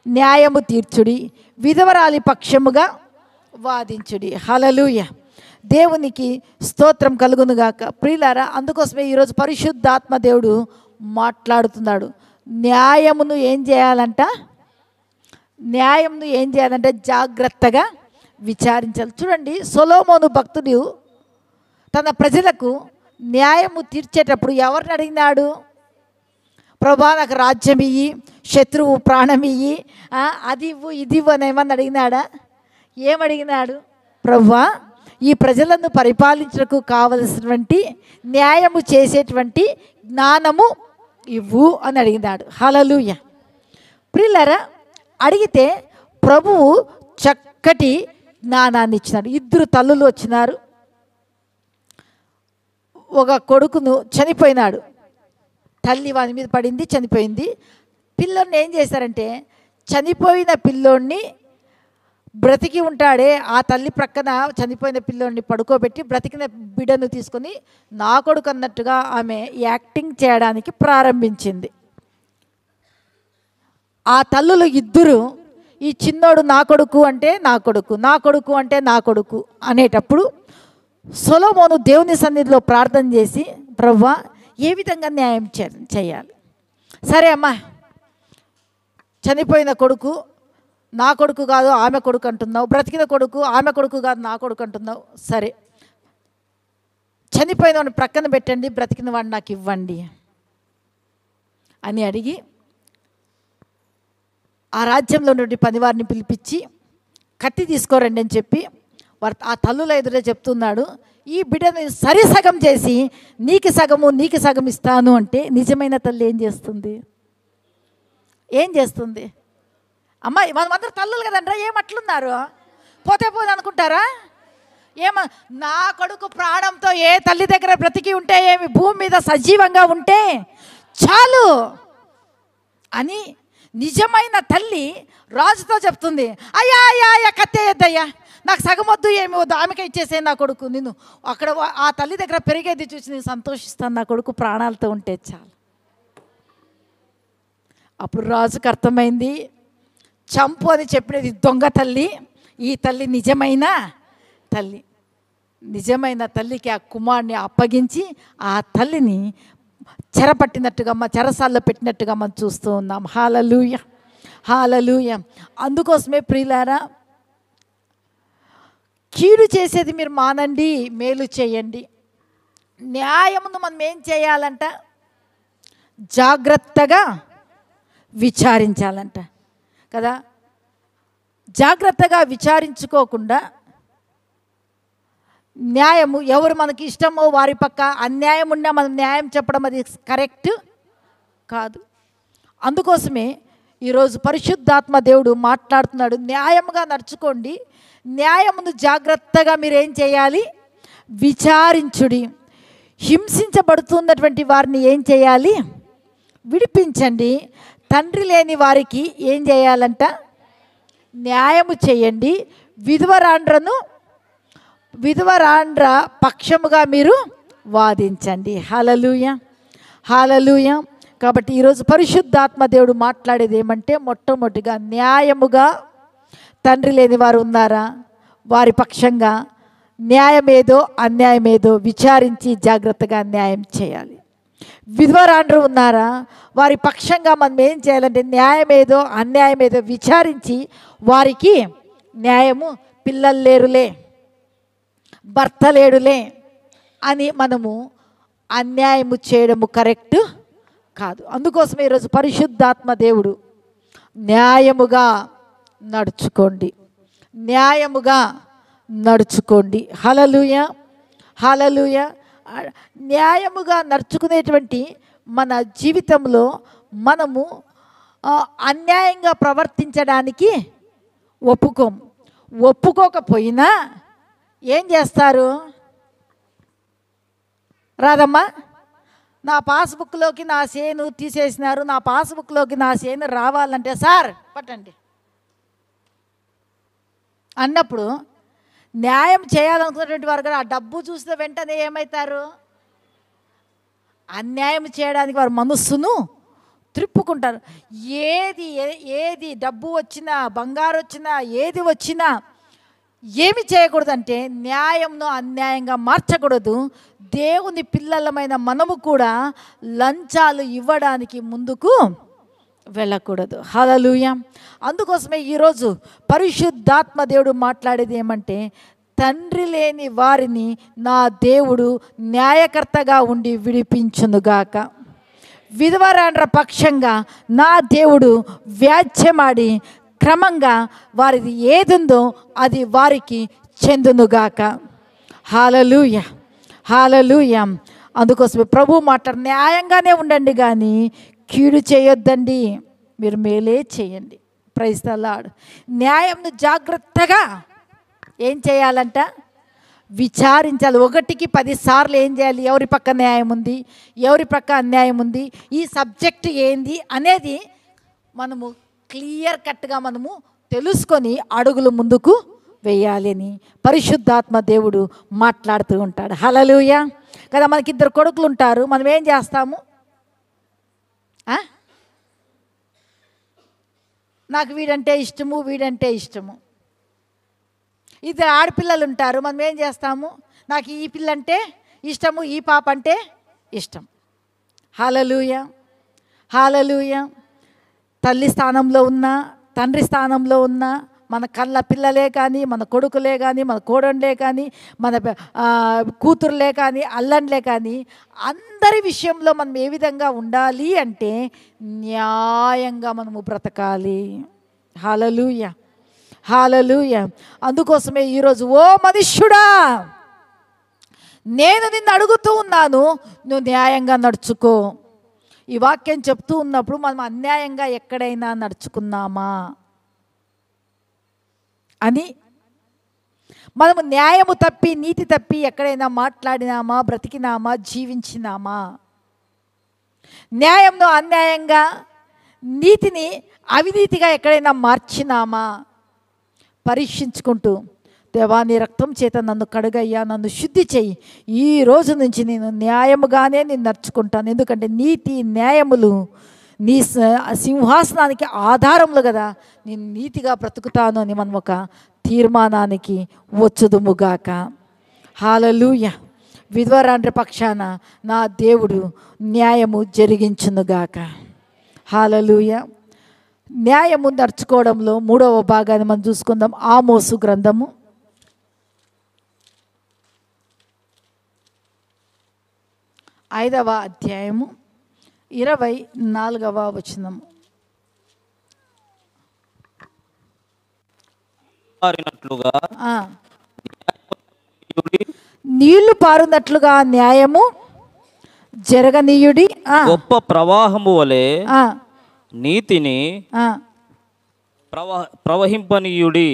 న్యాయము తీర్చుడి, విధవరాలి పక్షముగా వాదించుడి. హల్లెలూయా. దేవునికి స్తోత్రం కలుగునుగాక. ప్రియులారా, అందుకోసమే ఈరోజు పరిశుద్ధాత్మ దేవుడు మాట్లాడుతున్నాడు. న్యాయమును ఏం చేయాలంట? న్యాయమును ఏం చేయాలంటే జాగ్రత్తగా విచారించాలి. చూడండి, సొలొమోను భక్తుడు తన ప్రజలకు న్యాయము తీర్చేటప్పుడు ఎవరిని అడిగినాడు? ప్రభా, నాకు రాజ్యం ఇయ్యి, శత్రువు ప్రాణం ఇయ్యి, అది ఇవ్వు ఇది ఇవ్వు అని ఏమన్నా అడిగినాడా? ఏమడిగినాడు? ప్రభా, ఈ ప్రజలను పరిపాలించడానికి కావలసినటువంటి న్యాయము చేసేటువంటి జ్ఞానము ఇవ్వు అని అడిగినాడు. హల్లెలూయా. ప్రియులారా, అడిగితే ప్రభువు చక్కటి జ్ఞానాన్ని ఇచ్చినాడు. ఇద్దరు తల్లులు వచ్చినారు. ఒక కొడుకును చనిపోయినాడు, తల్లి వాని మీద పడింది, చనిపోయింది. పిల్లోడిని ఏం చేశారంటే, చనిపోయిన పిల్లోడిని బ్రతికి ఉంటాడే ఆ తల్లి ప్రక్కన చనిపోయిన పిల్లోడిని పడుకోబెట్టి బ్రతికిన బిడ్డను తీసుకొని నా కొడుకు అన్నట్టుగా ఆమె యాక్టింగ్ చేయడానికి ప్రారంభించింది. ఆ తల్లులు ఇద్దరు ఈ చిన్నోడు నా కొడుకు అంటే నా కొడుకు, నా కొడుకు అంటే నా కొడుకు అనేటప్పుడు సొలొమోను దేవుని సన్నిధిలో ప్రార్థన చేసి, ప్రభువా, ఏ విధంగా న్యాయం చేయాలి? సరే అమ్మా, చనిపోయిన కొడుకు నా కొడుకు కాదు ఆమె కొడుకు అంటున్నావు, బ్రతికిన కొడుకు ఆమె కొడుకు కాదు నా కొడుకు అంటున్నావు. సరే, చనిపోయిన వాడిని ప్రక్కన పెట్టండి, బ్రతికిన వాడిని నాకు ఇవ్వండి అని అడిగి ఆ రాజ్యంలో నుండి పనివారిని పిలిపించి కత్తి తీసుకోరండి అని చెప్పి వారు ఆ తల్లుల ఎదురే చెప్తున్నాడు. ఈ బిడ్డని సరిసగం చేసి నీకు సగము నీకు సగం ఇస్తాను అంటే నిజమైన తల్లి ఏం చేస్తుంది? ఏం చేస్తుంది? అమ్మాయి మనమందరూ తల్లులు కదండ్రా, ఏమట్లున్నారు? పోతే పోతే అనుకుంటారా? నా కొడుకు ప్రాణంతో ఏ తల్లి దగ్గర బ్రతికి ఉంటే ఏమి, భూమి మీద సజీవంగా ఉంటే చాలు అని నిజమైన తల్లి రాజుతో చెప్తుంది. అయ్యా అయ్యా అయ్యా, కత్తేయద్దయ్యా, నాకు సగం వద్దు, ఏమి వద్దు, ఆమెకే ఇచ్చేసే నా కొడుకు. నేను అక్కడ ఆ తల్లి దగ్గర పెరిగేది చూసి నేను సంతోషిస్తాను, నా కొడుకు ప్రాణాలతో ఉంటే చాలు. అప్పుడు రాజుకు అర్థమైంది, చంపు అని చెప్పినది దొంగ తల్లి, ఈ తల్లి నిజమైన తల్లి. నిజమైన తల్లికి ఆ కుమారుని అప్పగించి ఆ తల్లిని చెరపట్టినట్టుగా చెరసాల్లో పెట్టినట్టుగా మనం చూస్తూ ఉన్నాం. హల్లెలూయా, హల్లెలూయా. అందుకోసమే ప్రియులారా, కీడు చేసేది మీరు మానండి, మేలు చేయండి. న్యాయమును మనం ఏం చేయాలంట? జాగ్రత్తగా విచారించాలంట కదా. జాగ్రత్తగా విచారించుకోకుండా న్యాయము ఎవరు మనకి ఇష్టమో వారి పక్క అన్యాయం ఉన్నా మనం న్యాయం చెప్పడం అది కరెక్ట్ కాదు. అందుకోసమే ఈరోజు పరిశుద్ధాత్మ దేవుడు మాట్లాడుతున్నాడు, న్యాయంగా నడుచుకోండి, న్యాయమును జాగ్రత్తగా మీరేం చేయాలి? విచారించుడి. హింసించబడుతున్నటువంటి వారిని ఏం చేయాలి? విడిపించండి. తండ్రి లేని వారికి ఏం చేయాలంట? న్యాయము చేయండి. విధవరాండ్ర పక్షముగా మీరు వాదించండి. హల్లెలూయా, హల్లెలూయా. కాబట్టి ఈరోజు పరిశుద్ధాత్మ దేవుడు మాట్లాడేది ఏమంటే, మొట్టమొదటిగా న్యాయముగా తండ్రి లేని వారు ఉన్నారా, వారి పక్షంగా న్యాయమేదో అన్యాయమేదో విచారించి జాగ్రత్తగా న్యాయం చేయాలి. విధవరాండ్రు ఉన్నారా, వారి పక్షంగా మనం ఏం చేయాలంటే న్యాయమేదో అన్యాయమేదో విచారించి వారికి న్యాయము, పిల్లలు లేరులే, భర్త లేడులే అని మనము అన్యాయము చేయడము కరెక్ట్ కాదు. అందుకోసం ఈరోజు పరిశుద్ధాత్మ దేవుడు న్యాయముగా నడుచుకోండి, న్యాయముగా నడుచుకోండి. హల్లెలూయా, హల్లెలూయా. న్యాయముగా నడుచుకునేటువంటి మన జీవితంలో మనము అన్యాయంగా ప్రవర్తించడానికి ఒప్పుకోకపోయినా ఏం చేస్తారు? రాదమ్మా, నా పాస్బుక్లోకి నా సేను తీసేసినారు, నా పాస్బుక్లోకి నా సేను రావాలంటే సార్ పట్టండి అన్నప్పుడు న్యాయం చేయాలనుకున్నటువంటి వారు కూడా ఆ డబ్బు చూసిన వెంటనే ఏమవుతారు? అన్యాయం చేయడానికి వారు మనస్సును త్రిప్పుకుంటారు. ఏది డబ్బు వచ్చినా, బంగారు వచ్చినా, ఏది వచ్చినా ఏమి చేయకూడదంటే న్యాయంను అన్యాయంగా మార్చకూడదు. దేవుని పిల్లలమైన మనము కూడా లంచాలు ఇవ్వడానికి ముందుకు వెళ్ళకూడదు. హల్లెలూయా. అందుకోసమే ఈరోజు పరిశుద్ధాత్మ దేవుడు మాట్లాడేది ఏమంటే, తండ్రి లేని వారిని నా దేవుడు న్యాయకర్తగా ఉండి విడిపించునుగాక. విధవరాండ్ర పక్షంగా నా దేవుడు వ్యాజ్యమాడి క్రమంగా వారిది ఏదుందో అది వారికి చెందునుగాక. హల్లెలూయా, హల్లెలూయా. అందుకోసమే ప్రభు మాట, న్యాయంగానే ఉండండి కానీ కీడు చేయొద్దండి, మీరు మేలే చేయండి. Praise the lord. న్యాయంను జాగ్రత్తగా ఏం చేయాలంట? విచారించాలి. 1కి 10 సార్లు ఏం చేయాలి? ఎవరి పక్క న్యాయం ఉంది, ఎవరి పక్క అన్యాయం ఉంది, ఈ సబ్జెక్ట్ ఏంది అనేది మనము క్లియర్ కట్గా మనము తెలుసుకొని అడుగులు ముందుకు వేయాలి అని పరిశుద్ధాత్మ దేవుడు మాట్లాడుతూ ఉంటాడు. హల్లెలూయా. కదా, మనకి 2 కొడుకులు ఉంటారు. మనం ఏం చేస్తాము? నాకు వీడంటే ఇష్టము, వీడంటే ఇష్టము. 2 ఆడపిల్లలు ఉంటారు. మనం ఏం చేస్తాము? నాకు ఈ పిల్ల అంటే ఇష్టము, ఈ పాప అంటే ఇష్టం. హల్లెలూయా, హల్లెలూయా. తల్లి స్థానంలో ఉన్నా, తండ్రి స్థానంలో ఉన్నా, మన కళ్ళ పిల్లలే కానీ, మన కొడుకులే కానీ, మన కోడళ్ళే కానీ, మన కూతురులే కానీ, అల్లండ్లే కానీ, అందరి విషయంలో మనం ఏ విధంగా ఉండాలి అంటే న్యాయంగా మనము బ్రతకాలి. హల్లెలూయా, హల్లెలూయా. అందుకోసమే ఈరోజు ఓ మనుష్యుడా, నేను నిన్ను అడుగుతూ ఉన్నాను, నువ్వు న్యాయంగా నడుచుకో. ఈ వాక్యం చెప్తూ ఉన్నప్పుడు మనం అన్యాయంగా ఎక్కడైనా నడుచుకున్నామా అని, మనము న్యాయము తప్పి, నీతి తప్పి ఎక్కడైనా మాట్లాడినామా, బ్రతికినామా, జీవించినామా? న్యాయంను అన్యాయంగా, నీతిని అవినీతిగా ఎక్కడైనా మార్చినామా? పరీక్షించుకుంటూ, దేవా నీ రక్తం చేత నన్ను కడుగయ్యా, నన్ను శుద్ధి చెయ్యి, ఈ రోజు నుంచి నేను న్యాయముగానే నేను నడుచుకుంటాను. ఎందుకంటే నీతి న్యాయములు నీ సింహాసనానికి ఆధారములు కదా, నేను నీతిగా బ్రతుకుతాను అని మనం ఒక తీర్మానానికి వచ్చుదుముగాక. హల్లెలూయా. విధవరాండ్రి పక్షాన నా దేవుడు న్యాయము జరిగించునుగాక. హల్లెలూయా. న్యాయము నడుచుకోవడంలో 3వ భాగాన్ని మనం చూసుకుందాం. ఆమోసు గ్రంథము 5వ అధ్యాయము 24వ వచనము. నీళ్లు పారునట్లుగా న్యాయము జరగనీయుడి. గొప్ప ప్రవాహము వలె నీతిని ప్రవహింపనీయుడి.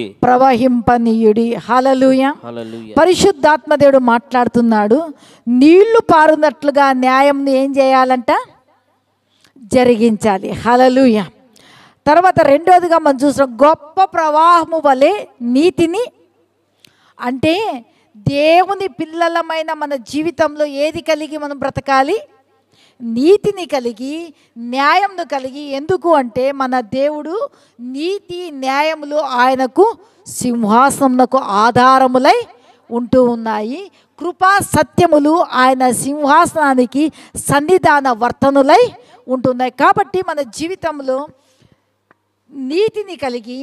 హల్లెలూయా. పరిశుద్ధాత్మ దేవుడు మాట్లాడుతున్నాడు. నీళ్లు పారునట్లుగా న్యాయంని ఏం చేయాలంట? జరిగించాలి. హల్లెలూయా. తర్వాత 2వదిగా మనం చూసాం, గొప్ప ప్రవాహము వలె నీతిని అంటే దేవుని పిల్లలమైన మన జీవితంలో ఏది కలిగి మనం బ్రతకాలి? నీతిని కలిగి న్యాయంను కలిగి. ఎందుకు అంటే మన దేవుడు నీతి న్యాయములు ఆయనకు సింహాసనమునకు ఆధారములై ఉంటూ ఉన్నాయి. కృపా సత్యములు ఆయన సింహాసనానికి సన్నిధాన వర్తనులై ఉంటున్నాయి. కాబట్టి మన జీవితంలో నీతిని కలిగి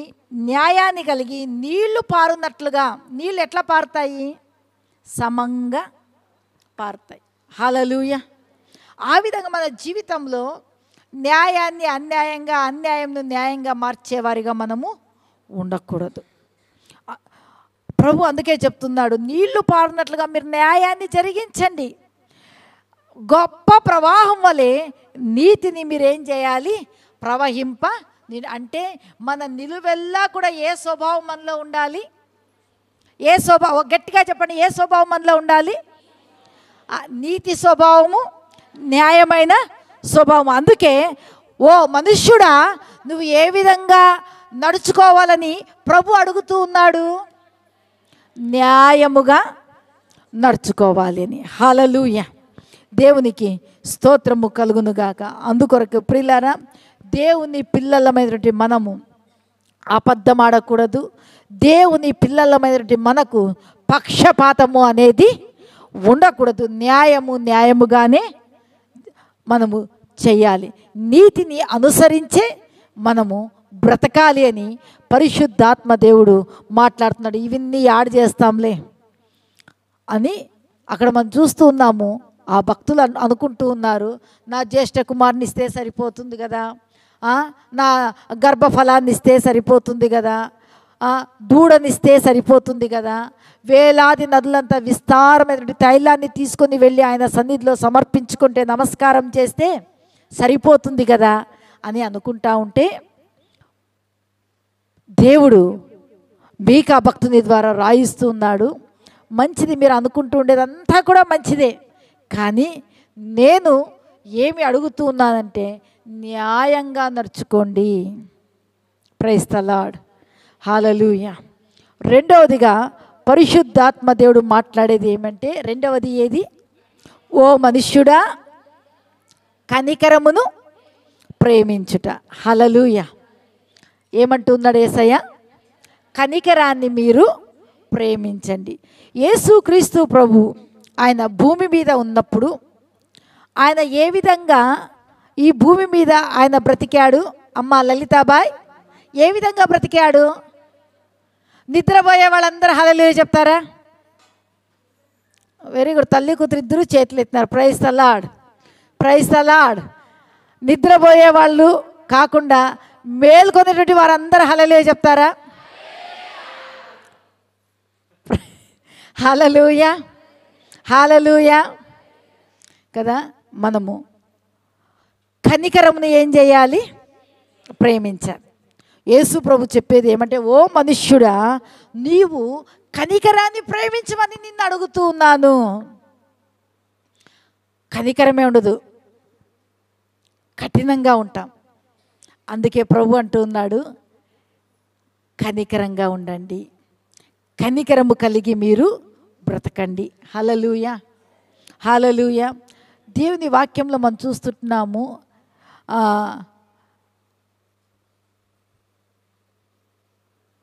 న్యాయాన్ని కలిగి నీళ్లు పారునట్లుగా, నీళ్ళు ఎట్లా పారుతాయి? సమంగా పారుతాయి. హల్లెలూయా. ఆ విధంగా మన జీవితంలో న్యాయాన్ని అన్యాయంగా, అన్యాయంను న్యాయంగా మార్చేవారిగా మనము ఉండకూడదు. ప్రభు అందుకే చెప్తున్నాడు, నీళ్లు పారునట్లుగా మీరు న్యాయాన్ని జరిగించండి. గొప్ప ప్రవాహం వలె నీతిని మీరేం చేయాలి? ప్రవహింప. అంటే మన నిలువెల్లా కూడా ఏ స్వభావం మనలో ఉండాలి? ఏ స్వభావం? గట్టిగా చెప్పండి, ఏ స్వభావం మనలో ఉండాలి? నీతి స్వభావము, న్యాయమైన స్వభావం. అందుకే ఓ మనుష్యుడా, నువ్వు ఏ విధంగా నడుచుకోవాలని ప్రభు అడుగుతూ ఉన్నాడు? న్యాయముగా నడుచుకోవాలి అని. హల్లెలూయా. దేవునికి స్తోత్రము కలుగునుగాక. అందుకొరకు ప్రియులారా, దేవుని పిల్లలమైనటువంటి మనము అబద్ధం ఆడకూడదు. దేవుని పిల్లలమైనటువంటి మనకు పక్షపాతము అనేది ఉండకూడదు. న్యాయముగానే మనము చెయ్యాలి. నీతిని అనుసరించే మనము బ్రతకాలి అని పరిశుద్ధాత్మ దేవుడు మాట్లాడుతున్నాడు. ఇవన్నీ యాడ్ చేస్తాంలే అని అక్కడ మనం చూస్తూ ఉన్నాము. ఆ భక్తులు అనుకుంటూ ఉన్నారు, నా జ్యేష్ఠ కుమారుని ఇస్తే సరిపోతుంది కదా, నా గర్భఫలాన్ని ఇస్తే సరిపోతుంది కదా, దూడనిస్తే సరిపోతుంది కదా, వేలాది నదులంతా విస్తారమైనటువంటి తైలాన్ని తీసుకొని వెళ్ళి ఆయన సన్నిధిలో సమర్పించుకుంటే, నమస్కారం చేస్తే సరిపోతుంది కదా అని అనుకుంటా ఉంటే, దేవుడు మీకా భక్తుని ద్వారా రాయిస్తూ ఉన్నాడు. మంచిది, మీరు అనుకుంటూ ఉండేదంతా కూడా మంచిదే, కానీ నేను ఏమి అడుగుతూ ఉన్నానంటే న్యాయంగా నడుచుకోండి. Praise the lord. హల్లెలూయా. రెండవదిగా పరిశుద్ధాత్మ దేవుడు మాట్లాడేది ఏమంటే, రెండవది ఏది? ఓ మనుష్యుడా, కనికరమును ప్రేమించుట. హల్లెలూయా. ఏమంటున్నాడు యేసయ్య? కనికరాన్ని మీరు ప్రేమించండి. యేసుక్రీస్తు ప్రభు ఆయన భూమి మీద ఉన్నప్పుడు ఆయన ఏ విధంగా ఈ భూమి మీద ఆయన బ్రతికాడు? అమ్మ లలితాబాయ్, ఏ విధంగా బ్రతికాడు? నిద్రపోయే వాళ్ళందరూ హల్లెలూయా చెప్తారా? Very good. తల్లి కూతురు ఇద్దరు చేతులు ఎత్తినారు. Praise the lord, praise the lord. నిద్రపోయే వాళ్ళు కాకుండా మేల్కొనేటువంటి వారందరూ హల్లెలూయా చెప్తారా? హల్లెలూయా, హల్లెలూయా కదా. మనము కనికరమును ఏం చేయాలి? ప్రేమించాలి. యేసు ప్రభు చెప్పేది ఏమంటే, ఓ మనుష్యుడా, నీవు కనికరాన్ని ప్రేమించమని నిన్ను అడుగుతూ ఉన్నాను. కనికరమే ఉండదు, కఠినంగా ఉంటాం. అందుకే ప్రభు అంటూ ఉన్నాడు, కనికరంగా ఉండండి, కనికరము కలిగి మీరు బ్రతకండి. హల్లెలూయా, హల్లెలూయా. దేవుని వాక్యంలో మనం చూస్తున్నాము,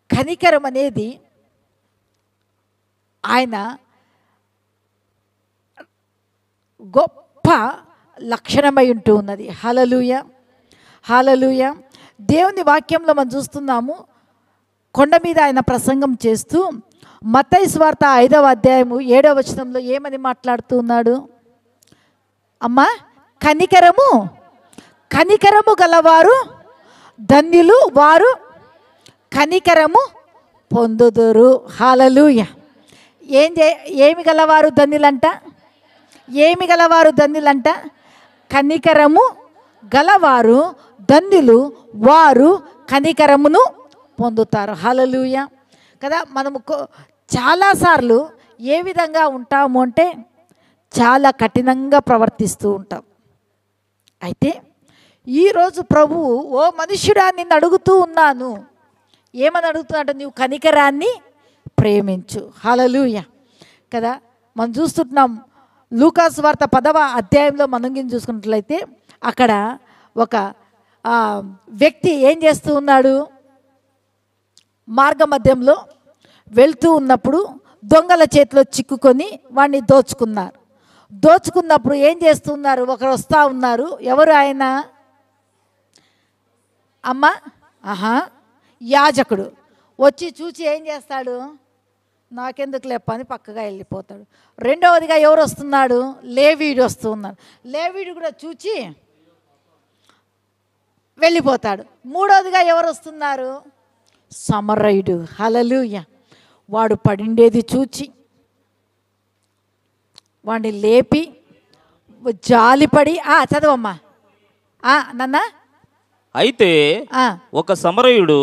కనికరం అనేది ఆయన గొప్ప లక్షణమై ఉంటూ ఉన్నది. హల్లెలూయా, హల్లెలూయా. దేవుని వాక్యంలో మనం చూస్తున్నాము, కొండ మీద ఆయన ప్రసంగం చేస్తూ మత్తయి సువార్త 5వ అధ్యాయము 7వ వచనంలో ఏమని మాట్లాడుతూ ఉన్నాడు? అమ్మా, కనికరము గలవారు ధన్యులు, వారు కనికరము పొందుదురు. హల్లెలూయా. ఏమి గలవారు ధన్యులంట? ఏమి గలవారు ధన్యులంట? కనికరము గలవారు ధన్యులు, వారు కనికరమును పొందుతారు. హల్లెలూయా కదా. మనము చాలాసార్లు ఏ విధంగా ఉంటాము అంటే చాలా కఠినంగా ప్రవర్తిస్తూ ఉంటాం. అయితే ఈరోజు ప్రభువు, ఓ మనుష్యుడా, నిన్ను అడుగుతూ ఉన్నాను. ఏమని అడుగుతున్నాడు? నీవు కనికరాన్ని ప్రేమించు. హల్లెలూయా కదా. మనం చూస్తున్నాం, లూకాసు వార్త 10వ అధ్యాయంలో మనం చూసుకున్నట్లయితే అక్కడ ఒక వ్యక్తి ఏం చేస్తూ ఉన్నాడు, మార్గ మధ్యంలో వెళ్తూ ఉన్నప్పుడు దొంగల చేతిలో చిక్కుకొని వాడిని దోచుకున్నప్పుడు ఏం చేస్తున్నారు, ఒకరు వస్తూ ఉన్నారు. ఎవరు ఆయన? అమ్మ యాజకుడు వచ్చి చూచి ఏం చేస్తాడు, నాకెందుకు లేప్ప అని పక్కగా వెళ్ళిపోతాడు. రెండవదిగా ఎవరు వస్తున్నాడు, లేవీయుడు వస్తూ ఉన్నాడు. లేవీయుడు కూడా చూచి వెళ్ళిపోతాడు. మూడవదిగా ఎవరు వస్తున్నారు, సమరయుడు. హల్లెలూయా. వాడు పడిండేది చూచి వాడిని లేపి జాలిపడి చదవమ్మా నాన్న. అయితే ఒక సమరయుడు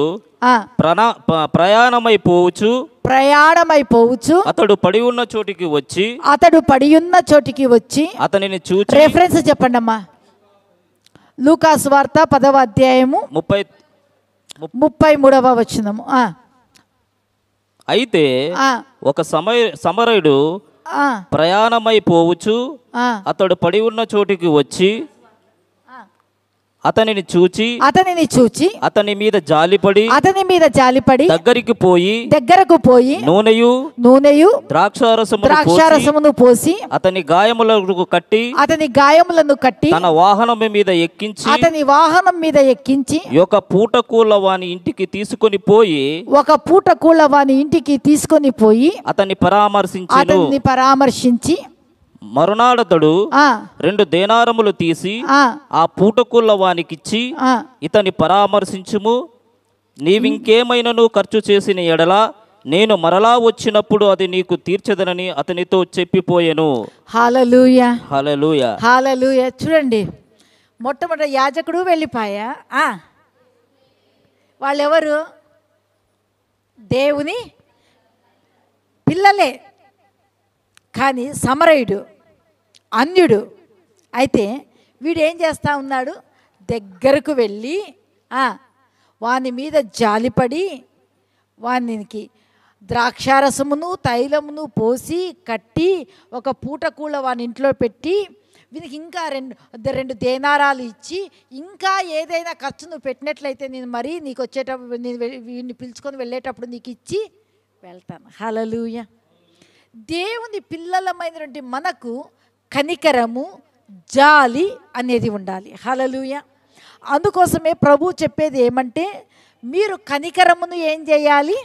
ప్రయాణమైపోవచ్చు అతడు పడి ఉన్న చోటికి వచ్చి అతనిని చూచి. రెఫరెన్స్ చెప్పండి అమ్మా. లూకాసు వార్త 10వ అధ్యాయము 33వ వచనము. అయితే ఒక సమరయుడు ప్రయాణమైపోవచ్చు అతడు పడి ఉన్న చోటికి వచ్చి అతనిని చూచి అతని మీద జాలిపడి దగ్గరకు పోయి నూనెయు ద్రాక్షారసమును పోసి అతని గాయములను కట్టి తన వాహనం మీద ఎక్కించి ఒక పూటకూళ్ళ వాని ఇంటికి తీసుకొని పోయి అతన్ని పరామర్శించి మరునాడతడు 2 దేనారములు తీసి ఆ పూటకూళ్ళ వానికిచ్చి ఇతని పరామర్శించుము, నీవింకేమైనను ఖర్చు చేసిన ఎడల నేను మరలా వచ్చినప్పుడు అది నీకు తీర్చదనని అతనితో చెప్పిపోయెను. హల్లెలూయా, హల్లెలూయా, హల్లెలూయా. చూడండి, మొట్టమొదటి యాజకుడు వెళ్ళిపోయా. వాళ్ళెవరు? దేవుని పిల్లలే, కానీ సమరయుడు అన్యుడు. అయితే వీడు ఏం చేస్తూ ఉన్నాడు, దగ్గరకు వెళ్ళి వాని మీద జాలిపడి వానికి ద్రాక్షారసమును తైలమును పోసి కట్టి ఒక పూటకూళ్ళ వాని ఇంట్లో పెట్టి వీనికి ఇంకా 2 దేనారాలు ఇచ్చి, ఇంకా ఏదైనా ఖర్చు నువ్వు పెట్టినట్లయితే నేను మరీ నీకు వచ్చేటప్పుడు వీడిని పిలుచుకొని వెళ్ళేటప్పుడు నీకు ఇచ్చి వెళ్తాను. హల్లెలూయా. దేవుని పిల్లలమైనటువంటి మనకు కనికరము, జాలి అనేది ఉండాలి. హల్లెలూయా. అందుకోసమే ప్రభు చెప్పేది ఏమంటే, మీరు కనికరమును ఏం చేయాలి,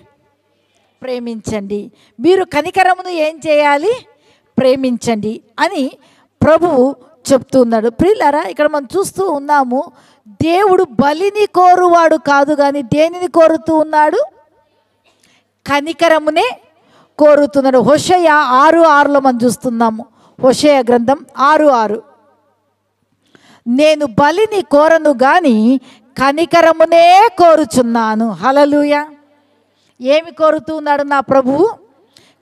ప్రేమించండి. మీరు కనికరమును ఏం చేయాలి, ప్రేమించండి అని ప్రభువు చెప్తున్నాడు. ప్రియులారా, ఇక్కడ మనం చూస్తూ ఉన్నాము, దేవుడు బలిని కోరువాడు కాదు, కానీ దేనిని కోరుతూ ఉన్నాడు, కనికరమునే కోరుతున్నాడు. హోషేయ 6:6లో మనం చూస్తున్నాము. హోషేయ గ్రంథం 6:6, నేను బలిని కోరను గాని కనికరమునే కోరుచున్నాను. హల్లెలూయా. ఏమి కోరుతూ ఉన్నాడు నా ప్రభువు?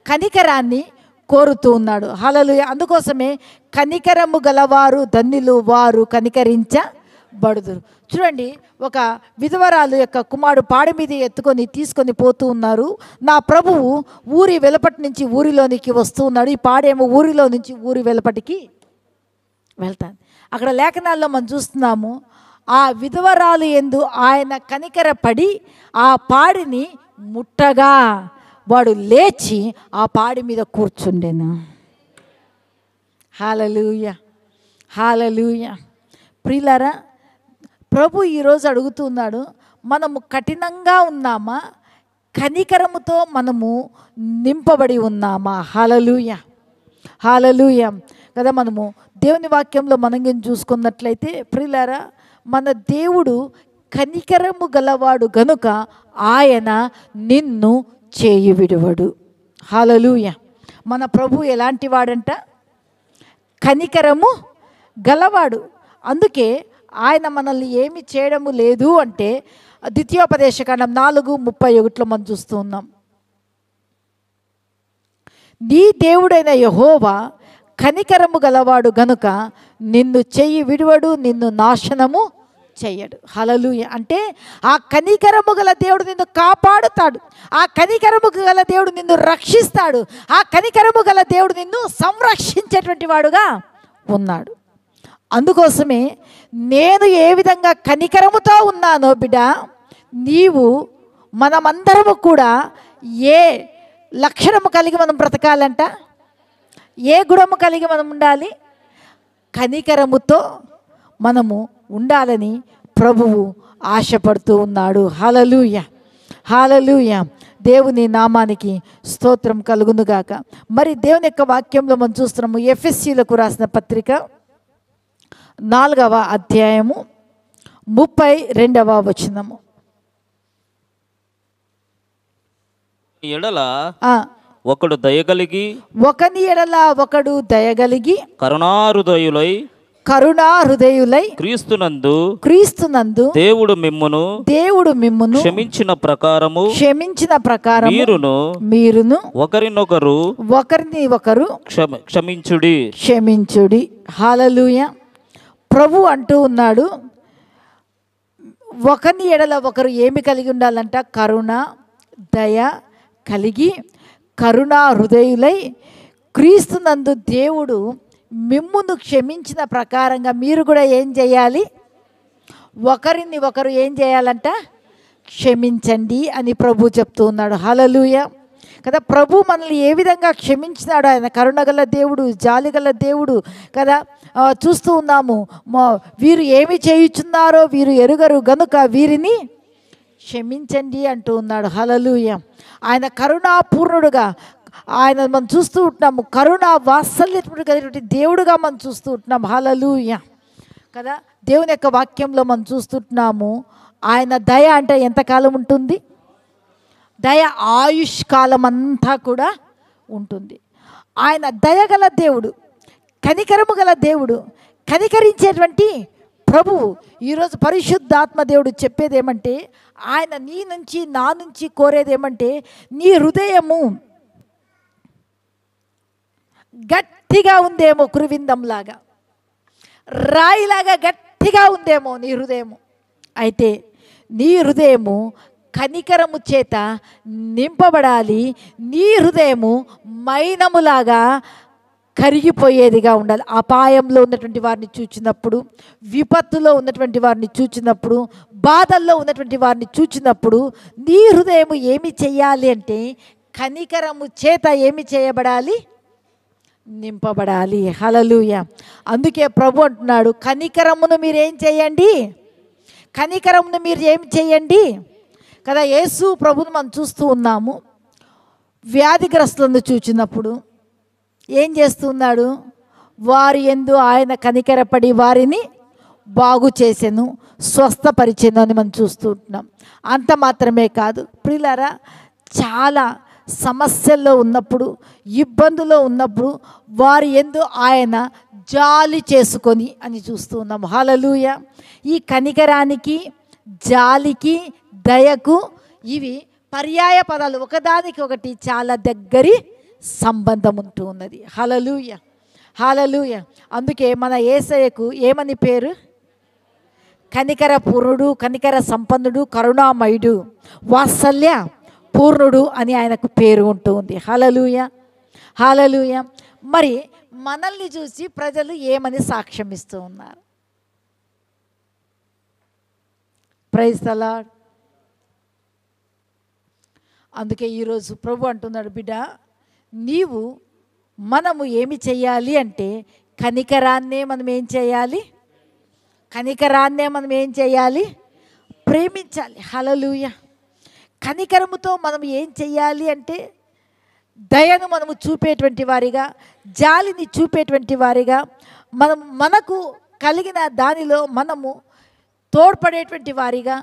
కనికరాన్ని కోరుతూ ఉన్నాడు. హల్లెలూయా. అందుకోసమే కనికరము గలవారు ధన్యులు, వారు కనికరించబడుదురు. చూడండి, ఒక విధవరాలు యొక్క కుమారుడు పాడి మీద తీసుకొని పోతూ ఉన్నారు. నా ప్రభువు ఊరి వెలుపటి నుంచి ఊరిలోనికి వస్తూ ఉన్నాడు. ఈ పాడేమో ఊరిలో నుంచి ఊరి వెలుపటికి వెళ్తాను. అక్కడ లేఖనాల్లో మనం చూస్తున్నాము, ఆ విధవరాలు యందు ఆయన కనికరపడి ఆ పాడిని ముట్టగా వాడు లేచి ఆ పాడి మీద కూర్చుండెను. హల్లెలూయా, హల్లెలూయా. ప్రియులారా, ప్రభు ఈరోజు అడుగుతున్నాడు, మనము కఠినంగా ఉన్నామా, కనికరముతో మనము నింపబడి ఉన్నామా? హల్లెలూయా, హల్లెలూయా కదా. మనము దేవుని వాక్యంలో మనం చూసుకున్నట్లయితే ప్రియులారా, మన దేవుడు కనికరము గలవాడు గనుక ఆయన నిన్ను చేయి విడువడు. హల్లెలూయా. మన ప్రభు ఎలాంటి వాడంట? కనికరము గలవాడు. అందుకే ఆయన మనల్ని ఏమి చేయడము లేదు అంటే, ద్వితీయోపదేశకాండం 4:31లో మనం చూస్తూ ఉన్నాం. నీ దేవుడైన యెహోవా కనికరము గలవాడు గనుక నిన్ను చెయ్యి విడువడు, నిన్ను నాశనము చెయ్యడు. హల్లెలూయా. అంటే ఆ కనికరము గల దేవుడు నిన్ను కాపాడుతాడు, ఆ కనికరము గల దేవుడు నిన్ను రక్షిస్తాడు, ఆ కనికరము గల దేవుడు నిన్ను సంరక్షించేటువంటి వాడుగా ఉన్నాడు. అందుకోసమే నేను ఏ విధంగా కనికరముతో ఉన్నానో బిడ్డ, నీవు మనమందరము కూడా ఏ లక్షణము కలిగి మనం బ్రతకాలంట, ఏ గుణము కలిగి మనం ఉండాలి? కనికరముతో మనము ఉండాలని ప్రభువు ఆశపడుతూ ఉన్నాడు. హల్లెలూయా, హల్లెలూయా. దేవుని నామానికి స్తోత్రం కలుగునుగాక. మరి దేవుని యొక్క వాక్యంలో మనం చూస్తున్నాము, ఎఫెసీయులకు రాసిన పత్రిక 4వ అధ్యాయము 32వ వచనము. ఎడల ఒకడు దయగలిగి, ఒకని ఎడల ఒకడు దయగలిగి, కరుణాహృదయులై క్రీస్తునందు దేవుడు మిమ్మును క్షమించిన ప్రకారము మీరును ఒకరిని ఒకరు క్షమించుడి. హల్లెలూయా. ప్రభు అంటూ ఉన్నాడు, ఒకని ఎడల ఒకరు ఏమి కలిగి ఉండాలంట? కరుణ, దయ కలిగి, కరుణా హృదయులై, క్రీస్తునందు దేవుడు మిమ్మును క్షమించిన ప్రకారంగా మీరు కూడా ఏం చేయాలి? ఒకరిని ఒకరు ఏం చేయాలంట? క్షమించండి అని ప్రభు చెప్తూ ఉన్నాడు. హల్లెలూయా కదా. ప్రభు మనల్ని ఏ విధంగా క్షమించినాడు? ఆయన కరుణగల దేవుడు, జాలిగల దేవుడు కదా. చూస్తూ ఉన్నాము, వీరు ఏమి చేయుచున్నారో వీరు ఎరుగరు గనుక వీరిని క్షమించండి అంటూ ఉన్నాడు. హల్లెలూయా. ఆయన కరుణాపూర్ణుడుగా ఆయన మనం చూస్తూ ఉంటున్నాము, కరుణ వాత్సల్యటువంటి దేవుడుగా మనం చూస్తూ ఉంటున్నాము. హల్లెలూయా కదా. దేవుని యొక్క వాక్యంలో మనం చూస్తుంటున్నాము, ఆయన దయ అంటే ఎంతకాలం ఉంటుంది? దయ ఆయుష్ కాలం అంతా కూడా ఉంటుంది. ఆయన దయగల దేవుడు, కనికరము గల దేవుడు, కనికరించేటువంటి ప్రభువు. ఈరోజు పరిశుద్ధాత్మ దేవుడు చెప్పేది ఏమంటే, ఆయన నీ నుంచి నా నుంచి కోరేది ఏమంటే, నీ హృదయము గట్టిగా ఉందేమో, కురువిందంలాగా, రాయిలాగా గట్టిగా ఉందేమో నీ హృదయము. అయితే నీ హృదయము కనికరము చేత నింపబడాలి. నీ హృదయము మైనములాగా కరిగిపోయేదిగా ఉండాలి. అపాయంలో ఉన్నటువంటి వారిని చూచినప్పుడు, విపత్తులో ఉన్నటువంటి వారిని చూచినప్పుడు, బాధల్లో ఉన్నటువంటి వారిని చూచినప్పుడు నీ హృదయము ఏమి చేయాలి అంటే, కనికరము చేత ఏమి చేయబడాలి? నింపబడాలి. హల్లెలూయా. అందుకే ప్రభు అంటున్నాడు, కనికరమును మీరు ఏం చేయండి? కనికరమును మీరు ఏం చేయండి కదా. యేసు ప్రభుని మనం చూస్తూ ఉన్నాము. వ్యాధిగ్రస్తులను చూచినప్పుడు ఏం చేస్తున్నాడు? వారి యందు ఆయన కనికరపడి వారిని బాగు చేసెను, స్వస్థపరిచెను అని మనం చూస్తూ ఉంటున్నాం. అంత మాత్రమే కాదు ప్రియులారా, చాలా సమస్యల్లో ఉన్నప్పుడు, ఇబ్బందులో ఉన్నప్పుడు వారి యందు ఆయన జాలి చేసుకొని అని చూస్తూ ఉన్నాము. హల్లెలూయా. ఈ కనికరానికి, జాలికి, దయకు ఇవి పర్యాయ పదాలు, ఒకదానికి ఒకటి చాలా దగ్గరి సంబంధం ఉంటూ ఉన్నది. హల్లెలూయా, హల్లెలూయా. అందుకే మన యేసయ్యకు ఏమని పేరు? కనికర పూర్ణుడు, కనికర సంపన్నుడు, కరుణామయుడు, వాత్సల్య పూర్ణుడు అని ఆయనకు పేరు ఉంటూ ఉంది. హల్లెలూయా, హల్లెలూయా. మరి మనల్ని చూసి ప్రజలు ఏమని సాక్ష్యం ఇస్తూ ఉన్నారు? Praise the lord. అందుకే ఈరోజు ప్రభు అంటున్నాడు, బిడ్డ మనము ఏమి చెయ్యాలి అంటే, కనికరాన్నే మనం ఏం చేయాలి? కనికరాన్నే మనం ఏం చేయాలి? ప్రేమించాలి. హల్లెలూయా. కనికరముతో మనం ఏం చెయ్యాలి అంటే, దయను మనము చూపేటువంటి వారిగా, జాలిని చూపేటువంటి వారిగా, మనకు కలిగిన దానిలో మనము తోడ్పడేటువంటి వారిగా,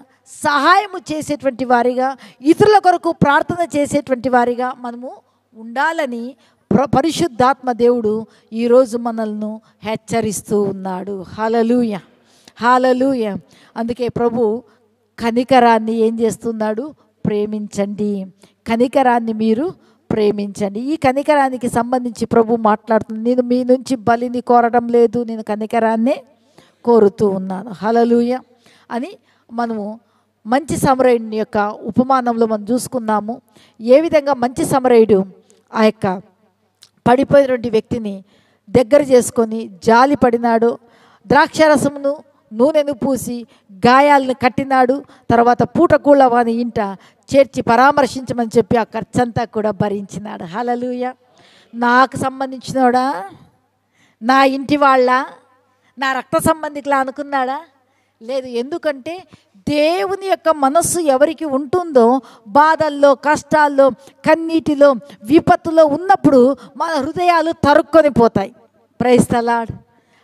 సహాయము చేసేటువంటి వారిగా, ఇతరుల కొరకు ప్రార్థన చేసేటువంటి వారిగా మనము ఉండాలని పరిశుద్ధాత్మ దేవుడు ఈరోజు మనల్ని హెచ్చరిస్తూ ఉన్నాడు. హల్లెలూయా, హల్లెలూయా. అందుకే ప్రభు కనికరాన్ని ఏం చేస్తున్నాడు? ప్రేమించండి. కనికరాన్ని మీరు ప్రేమించండి. ఈ కనికరానికి సంబంధించి ప్రభు మాట్లాడుతుంది, నేను మీ నుంచి బలిని కోరడం లేదు, నేను కనికరాన్నే కోరుతూ ఉన్నాను. హల్లెలూయా. అని మనము మంచి సమరయుని యొక్క ఉపమానంలో మనం చూసుకున్నాము. ఏ విధంగా మంచి సమరయుడు ఆ యొక్క పడిపోయినటువంటి వ్యక్తిని దగ్గర చేసుకొని జాలి పడినాడు, ద్రాక్షారసమును నూనెను పూసి గాయాలను కట్టినాడు, తర్వాత పూటకూళ్ళ వాని ఇంట చేర్చి పరామర్శించమని చెప్పి ఆ ఖర్చంతా కూడా భరించినాడు. హల్లెలూయా. నాకు సంబంధించినోడా, నా ఇంటి వాళ్ళ, నా రక్త సంబంధికులా అనుకున్నాడా? లేదు. ఎందుకంటే దేవుని యొక్క మనస్సు ఎవరికి ఉంటుందో బాధల్లో, కష్టాల్లో, కన్నీటిలో, విపత్తులో ఉన్నప్పుడు మన హృదయాలు తరుక్కొని పోతాయి. Praise the lord.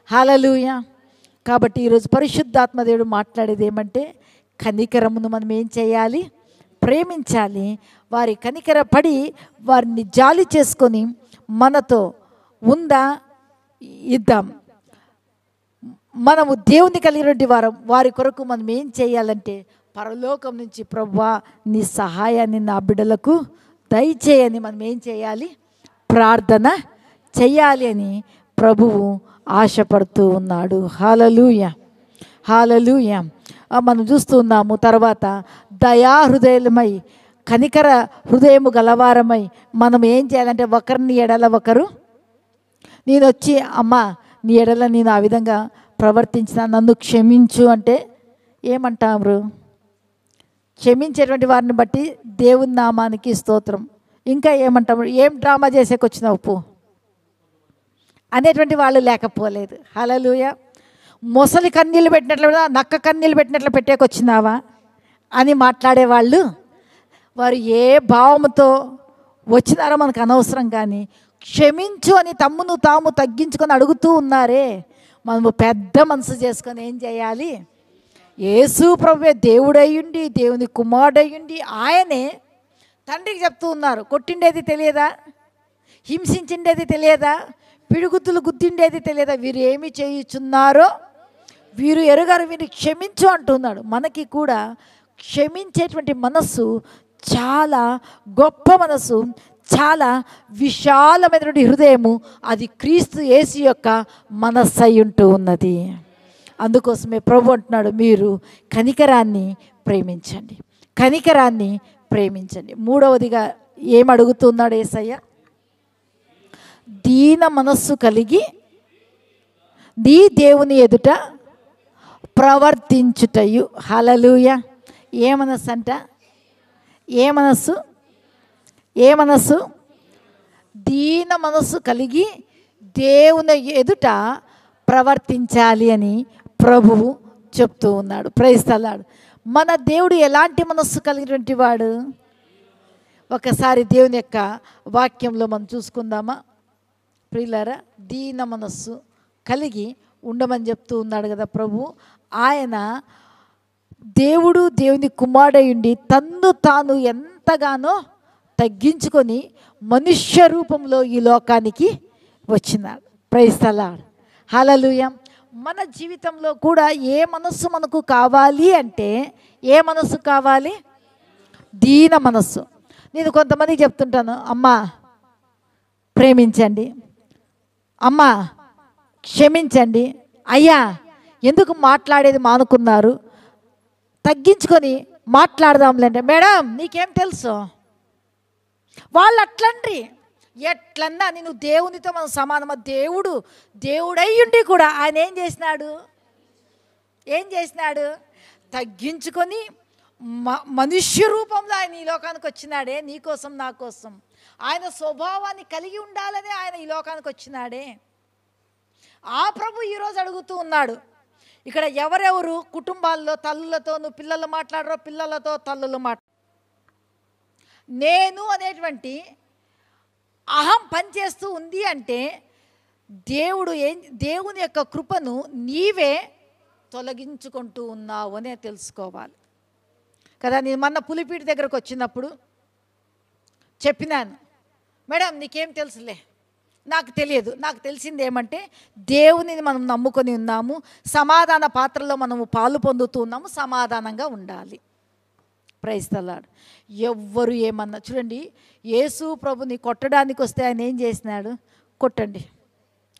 హల్లెలూయా. కాబట్టి ఈరోజు పరిశుద్ధాత్మ దేవుడు మాట్లాడేది ఏమంటే, కనికరమును మనం ఏం చేయాలి? ప్రేమించాలి. వారి కనికర పడి వారిని జాలి చేసుకొని మనతో ఉందా ఇద్దాం. మనము దేవుని కలిగినటువంటి వారి కొరకు మనం ఏం చేయాలంటే, పరలోకం నుంచి ప్రభువా నీ సహాయాన్ని నా బిడ్డలకు దయచేయని మనం ఏం చేయాలి? ప్రార్థన చెయ్యాలి అని ప్రభువు ఆశపడుతూ ఉన్నాడు. హల్లెలూయా. హల్లెలూయా. మనం చూస్తూ ఉన్నాము. తర్వాత దయా హృదయమై, కనికర హృదయము గలవారమై మనం ఏం చేయాలంటే, ఒకరిని ఎడల ఒకరు, నేను వచ్చి అమ్మా నీ ఎడల నేను ఆ విధంగా ప్రవర్తించిన, నన్ను క్షమించు అంటే ఏమంటారు? క్షమించేటువంటి వారిని బట్టి దేవుని నామానికి స్తోత్రం. ఇంకా ఏమంటాము? ఏం డ్రామా చేసేకొచ్చినావు ఉప్పు అనేటువంటి వాళ్ళు లేకపోలేదు. హల్లెలూయా. మొసలి కన్నీళ్ళు పెట్టినట్లు, నక్క కన్నీళ్ళు పెట్టినట్లు పెట్టేకొచ్చినావా అని మాట్లాడేవాళ్ళు వారు ఏ భావంతో వచ్చినారో మనకు అనవసరం. కానీ క్షమించు అని తమ్మును తాము తగ్గించుకొని అడుగుతూ ఉన్నారే, మనము పెద్ద మనసు చేసుకొని ఏం చేయాలి? యేసు ప్రభువే దేవుడయ్యుండి, దేవుని కుమారుడయ్యుండి, ఆయనే తండ్రికి చెప్తూ ఉన్నారు. కొట్టిండేది తెలియదా? హింసించిండేది తెలియదా? పిడుగుతులు గుద్దిండేది తెలియదా? వీరు ఏమి చేయుచున్నారో వీరు ఎరుగారు, వీరు క్షమించు అంటున్నాడు. మనకి కూడా క్షమించేటువంటి మనస్సు చాలా గొప్ప మనసు, చాలా విశాలమైనటువంటి హృదయము. అది క్రీస్తు యేసు యొక్క మనస్సు అయి ఉంటూ ఉన్నది. అందుకోసమే ప్రభు అంటున్నాడు, మీరు కనికరాన్ని ప్రేమించండి, కనికరాన్ని ప్రేమించండి. మూడవదిగా ఏమడుగుతున్నాడు యేసయ్య? దీన మనస్సు కలిగి నీ దేవుని ఎదుట ప్రవర్తించుటయు. హల్లెలూయా. ఏ మనస్సు అంట? ఏ మనస్సు? ఏ మనస్సు? దీన మనస్సు కలిగి దేవుని ఎదుట ప్రవర్తించాలి అని ప్రభువు చెప్తూ ఉన్నాడు. Praise the Lord. మన దేవుడు ఎలాంటి మనస్సు కలిగినటువంటి వాడు? ఒకసారి దేవుని యొక్క వాక్యంలో మనం చూసుకుందామా ప్రియులారా? దీన మనస్సు కలిగి ఉండమని చెప్తూ ఉన్నాడు కదా ప్రభు. ఆయన దేవుడు, దేవుని కుమారుడయుండి తన్ను తాను ఎంతగానో తగ్గించుకొని మనుష్య రూపంలో ఈ లోకానికి వచ్చినాడు. Praise the lord. హల్లెలూయా. మన జీవితంలో కూడా ఏ మనస్సు మనకు కావాలి అంటే, ఏ మనస్సు కావాలి? దీన మనస్సు. నేను కొంతమందికి చెప్తుంటాను, అమ్మా ప్రేమించండి, అమ్మా క్షమించండి, అయ్యా ఎందుకు మాట్లాడేది మానుకున్నారు, తగ్గించుకొని మాట్లాడదాంలేంటే, మేడం నీకేం తెలుసు, వాళ్ళు అట్లండ్రి. ఎట్లన్నా నేను దేవునితో మనం సమానమా? దేవుడయ్యుండి కూడా ఆయన ఏం చేసినాడు? తగ్గించుకొని మనుష్య రూపంలో ఆయన ఈ లోకానికి వచ్చినాడే, నీకోసం నా కోసం. ఆయన స్వభావాన్ని కలిగి ఉండాలని ఆయన ఈ లోకానికి వచ్చినాడే. ఆ ప్రభు ఈరోజు అడుగుతూ ఉన్నాడు, ఇక్కడ ఎవరెవరు కుటుంబాల్లో తల్లులతో నువ్వు పిల్లలు మాట్లాడరో, పిల్లలతో తల్లులు నేను అనేటువంటి అహం పనిచేస్తూ ఉంది అంటే, దేవుని యొక్క కృపను నీవే తొలగించుకుంటూ ఉన్నావు అనే తెలుసుకోవాలి కదా. నేను మొన్న పులిపీటి దగ్గరకు వచ్చినప్పుడు చెప్పినాను, మేడం నీకేం తెలుసులే, నాకు తెలియదు. నాకు తెలిసింది ఏమంటే, దేవునిని మనం నమ్ముకొని ఉన్నాము, సమాధాన పాత్రలో మనము పాలు పొందుతూ ఉన్నాము, సమాధానంగా ఉండాలి. Praise the Lord. ఎవ్వరు ఏమన్నా చూడండి, యేసు ప్రభుని కొట్టడానికి వస్తే ఆయన ఏం చేసినాడు? కొట్టండి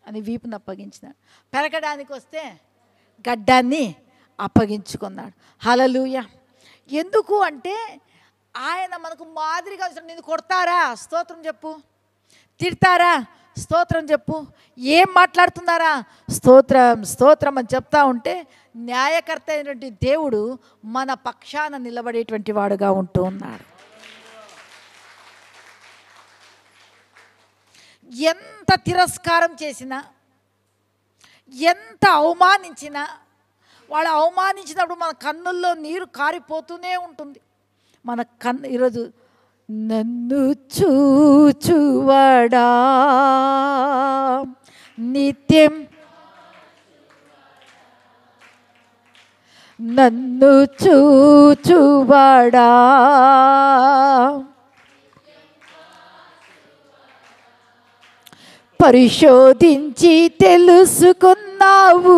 అని వీపుని అప్పగించినాడు. పెరగడానికి వస్తే గడ్డాన్ని అప్పగించుకున్నాడు. హల్లెలూయా. ఎందుకు అంటే ఆయన మనకు మాదిరిగా నిన్ను కొడతారా, స్తోత్రం చెప్పు. తిడతారా, స్తోత్రం చెప్పు. ఏం మాట్లాడుతున్నారా, స్తోత్రం స్తోత్రం అని చెప్తా ఉంటే న్యాయకర్త అయినటువంటి దేవుడు మన పక్షాన నిలబడేటువంటి వాడుగా ఉంటూ ఉన్నాడు. ఎంత తిరస్కారం చేసినా, ఎంత అవమానించినా, వాళ్ళు అవమానించినప్పుడు మన కన్నుల్లో నీరు కారిపోతూనే ఉంటుంది. మన ఈరోజు నన్ను చూచువాడా నిత్యం, నన్ను చూచువాడా పరిశోధించి తెలుసుకున్నావు,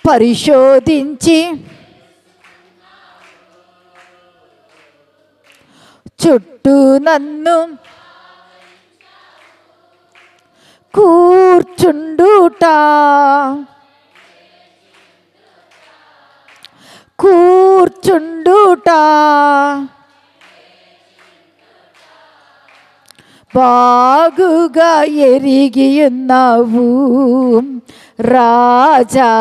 పరిశోధించి చుట్టూ నన్ను కూర్చుండుట, కూర్చుండుట బాగుగా ఎరిగి ఉన్నావు రాజా.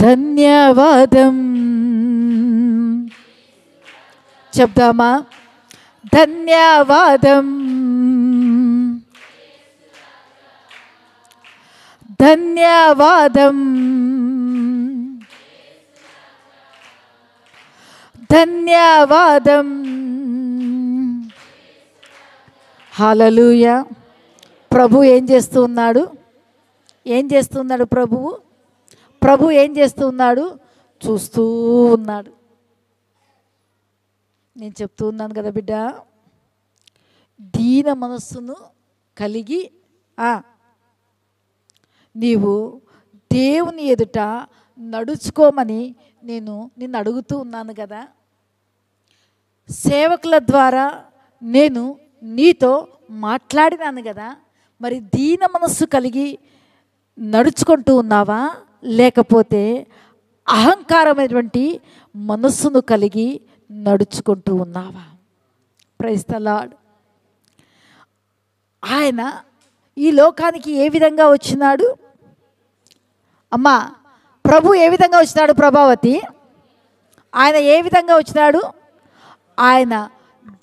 ధన్యవాదం చెప్దామా, ధన్యవాదం, ధన్యవాదం, ధన్యవాదం. హల్లెలూయా. ప్రభు ఏం చేస్తూ ఉన్నాడు, ఏం చేస్తున్నాడు ప్రభువు? ప్రభు ఏం చేస్తూ ఉన్నాడు? చూస్తూ ఉన్నాడు. నేను చెప్తూ ఉన్నాను కదా బిడ్డ, దీన మనస్సును కలిగి నీవు దేవుని ఎదుట నడుచుకోమని నేను నిన్ను అడుగుతూ ఉన్నాను కదా. సేవకుల ద్వారా నేను నీతో మాట్లాడినాను కదా. మరి దీన మనస్సు కలిగి నడుచుకుంటూ ఉన్నావా, లేకపోతే అహంకారమైనటువంటి మనస్సును కలిగి నడుచుకుంటూ ఉన్నావా? Praise the Lord. ఆయన ఈ లోకానికి ఏ విధంగా వచ్చినాడు అమ్మా? ప్రభు ఏ విధంగా వచ్చినాడు ప్రభావతి? ఆయన ఏ విధంగా వచ్చినాడు? ఆయన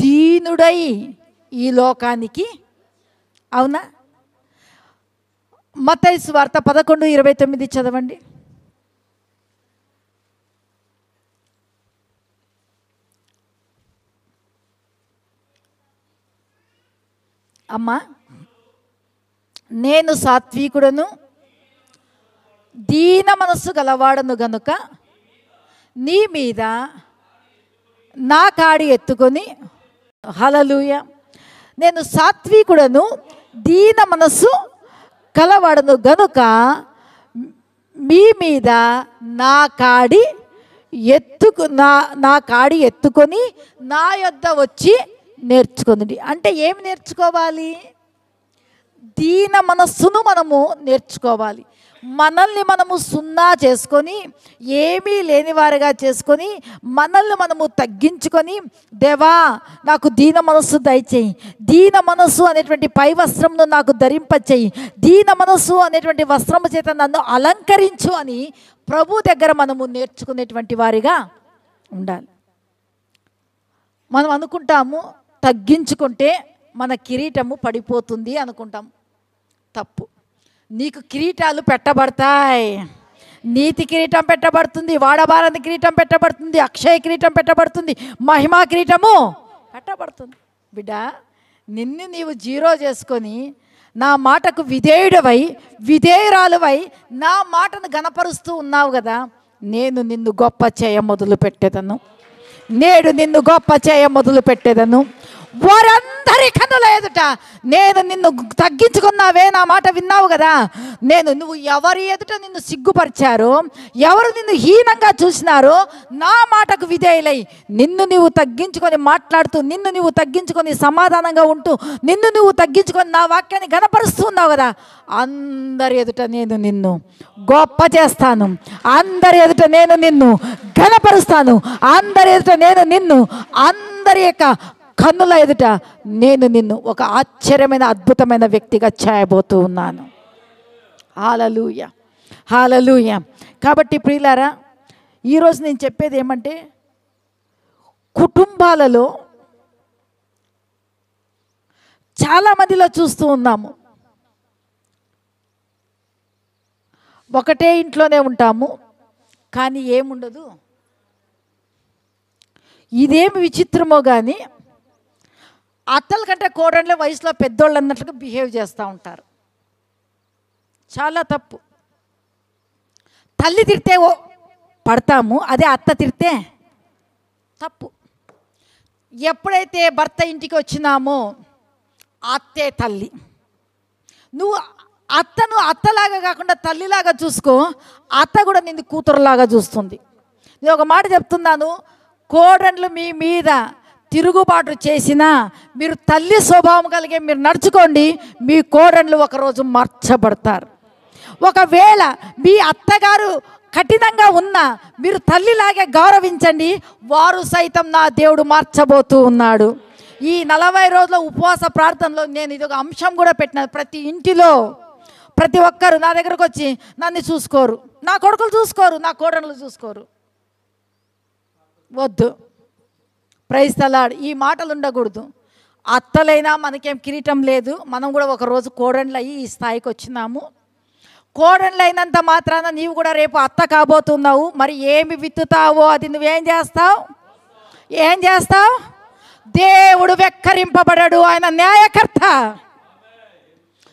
దీనుడై ఈ లోకానికి, అవునా? మత్తయి సువార్త 11:29 చదవండి. అమ్మా, నేను సాత్వికుడను దీన మనస్సు గలవాడను గనుక నీ మీద నా కాడి ఎత్తుకొని, హల్లెలూయా, నేను సాత్వికుడను దీన మనస్సు కలవాడను గనుక మీ మీద నా కాడి ఎత్తుకొని నా యొద్ద వచ్చి నేర్చుకుంది. అంటే ఏమి నేర్చుకోవాలి? దీన మనస్సును మనము నేర్చుకోవాలి. మనల్ని మనము సున్నా చేసుకొని, ఏమీ లేనివారుగా చేసుకొని, మనల్ని మనము తగ్గించుకొని, దేవా నాకు దీన మనస్సు దయచేయి, దీన మనస్సు అనేటువంటి పై వస్త్రంను నాకు ధరింపచేయి, దీన మనస్సు అనేటువంటి వస్త్రము చేత నన్ను అలంకరించు అని ప్రభు దగ్గర మనము నేర్చుకునేటువంటి వారిగా ఉండాలి. మనం అనుకుంటాము తగ్గించుకుంటే మన కిరీటము పడిపోతుంది అనుకుంటాం. తప్పు. నీకు కిరీటాలు పెట్టబడతాయి. నీతి కిరీటం పెట్టబడుతుంది, వాడబారని కిరీటం పెట్టబడుతుంది, అక్షయ కిరీటం పెట్టబడుతుంది, మహిమా కిరీటము పెట్టబడుతుంది. బిడ్డ, నిన్ను నీవు జీరో చేసుకొని నా మాటకు విధేయురాలువై నా మాటను గణపరుస్తూ ఉన్నావు కదా. నేను నిన్ను గొప్ప చేయ మొదలు పెట్టేదను, నేడు నిన్ను గొప్ప చేయ మొదలు పెట్టేదను. వారందరి కన్నుల ఎదుట నేను నిన్ను తగ్గించుకున్నావే, నా మాట విన్నావు కదా. నువ్వు ఎవరి ఎదుట నిన్ను సిగ్గుపరిచారో, ఎవరు నిన్ను హీనంగా చూసినారో, నా మాటకు విధేయులై నిన్ను నువ్వు తగ్గించుకొని మాట్లాడుతూ, నిన్ను నువ్వు తగ్గించుకొని సమాధానంగా ఉంటూ, నిన్ను నువ్వు తగ్గించుకొని నా వాక్యాన్ని ఘనపరుస్తూ ఉన్నావు కదా, అందరి ఎదుట నేను నిన్ను గొప్ప చేస్తాను, అందరి ఎదుట నేను నిన్ను ఘనపరుస్తాను, అందరి ఎదుట నేను నిన్ను, అందరి యొక్క కన్నుల ఎదుట నేను నిన్ను ఒక ఆశ్చర్యమైన అద్భుతమైన వ్యక్తిగా చేయబోతూ ఉన్నాను. హల్లెలూయా, హల్లెలూయా. కాబట్టి ప్రియులారా, ఈరోజు నేను చెప్పేది ఏమంటే, కుటుంబాలలో చాలామందిలో చూస్తూ ఉన్నాము, ఒకటే ఇంట్లోనే ఉంటాము కానీ ఏముండదు. ఇదేమి విచిత్రమో కానీ అత్తల కంటే కోడళ్ళే వయసులో పెద్దోళ్ళు అన్నట్లుగా బిహేవ్ చేస్తూ ఉంటారు. చాలా తప్పు. తల్లి తిడితే పడతాము, అదే అత్త తిడితే తప్పు. ఎప్పుడైతే భర్త ఇంటికి వచ్చినామో అత్తే తల్లి. నువ్వు అత్తను అత్తలాగా కాకుండా తల్లిలాగా చూసుకో, అత్త కూడా నిన్ను కూతురులాగా చూస్తుంది. నేను ఒక మాట చెప్తున్నాను, కోడళ్ళు మీ మీద తిరుగుబాటు చేసినా మీరు తల్లి స్వభావం కలిగే మీరు నడుచుకోండి, మీ కోడళ్ళు ఒకరోజు మార్చబడతారు. ఒకవేళ మీ అత్తగారు కఠినంగా ఉన్నా మీరు తల్లిలాగే గౌరవించండి, వారు సైతం నా దేవుడు మార్చబోతూ ఉన్నాడు. ఈ 40 రోజుల ఉపవాస ప్రార్థనలో నేను ఇది ఒక అంశం కూడా పెట్టినాను. ప్రతి ఇంటిలో ప్రతి ఒక్కరు నా దగ్గరకు వచ్చి నన్ను చూసుకోరు, నా కొడుకులు చూసుకోరు, నా కోడళ్ళు చూసుకోరు. వద్దు, ప్రైజ్ ది లార్డ్. ఈ మాటలు ఉండకూడదు. అత్తలైనా మనకేం కిరీటం లేదు, మనం కూడా ఒకరోజు కోడళ్ళు అయ్యి ఈ స్థాయికి వచ్చినాము. కోడళ్ళు అయినంత మాత్రాన నీవు కూడా రేపు అత్త కాబోతున్నావు. మరి ఏమి విత్తుతావో అది నువ్వేం చేస్తావు, ఏం చేస్తావు? దేవుడు వెక్కరింపబడడు, ఆయన న్యాయకర్త.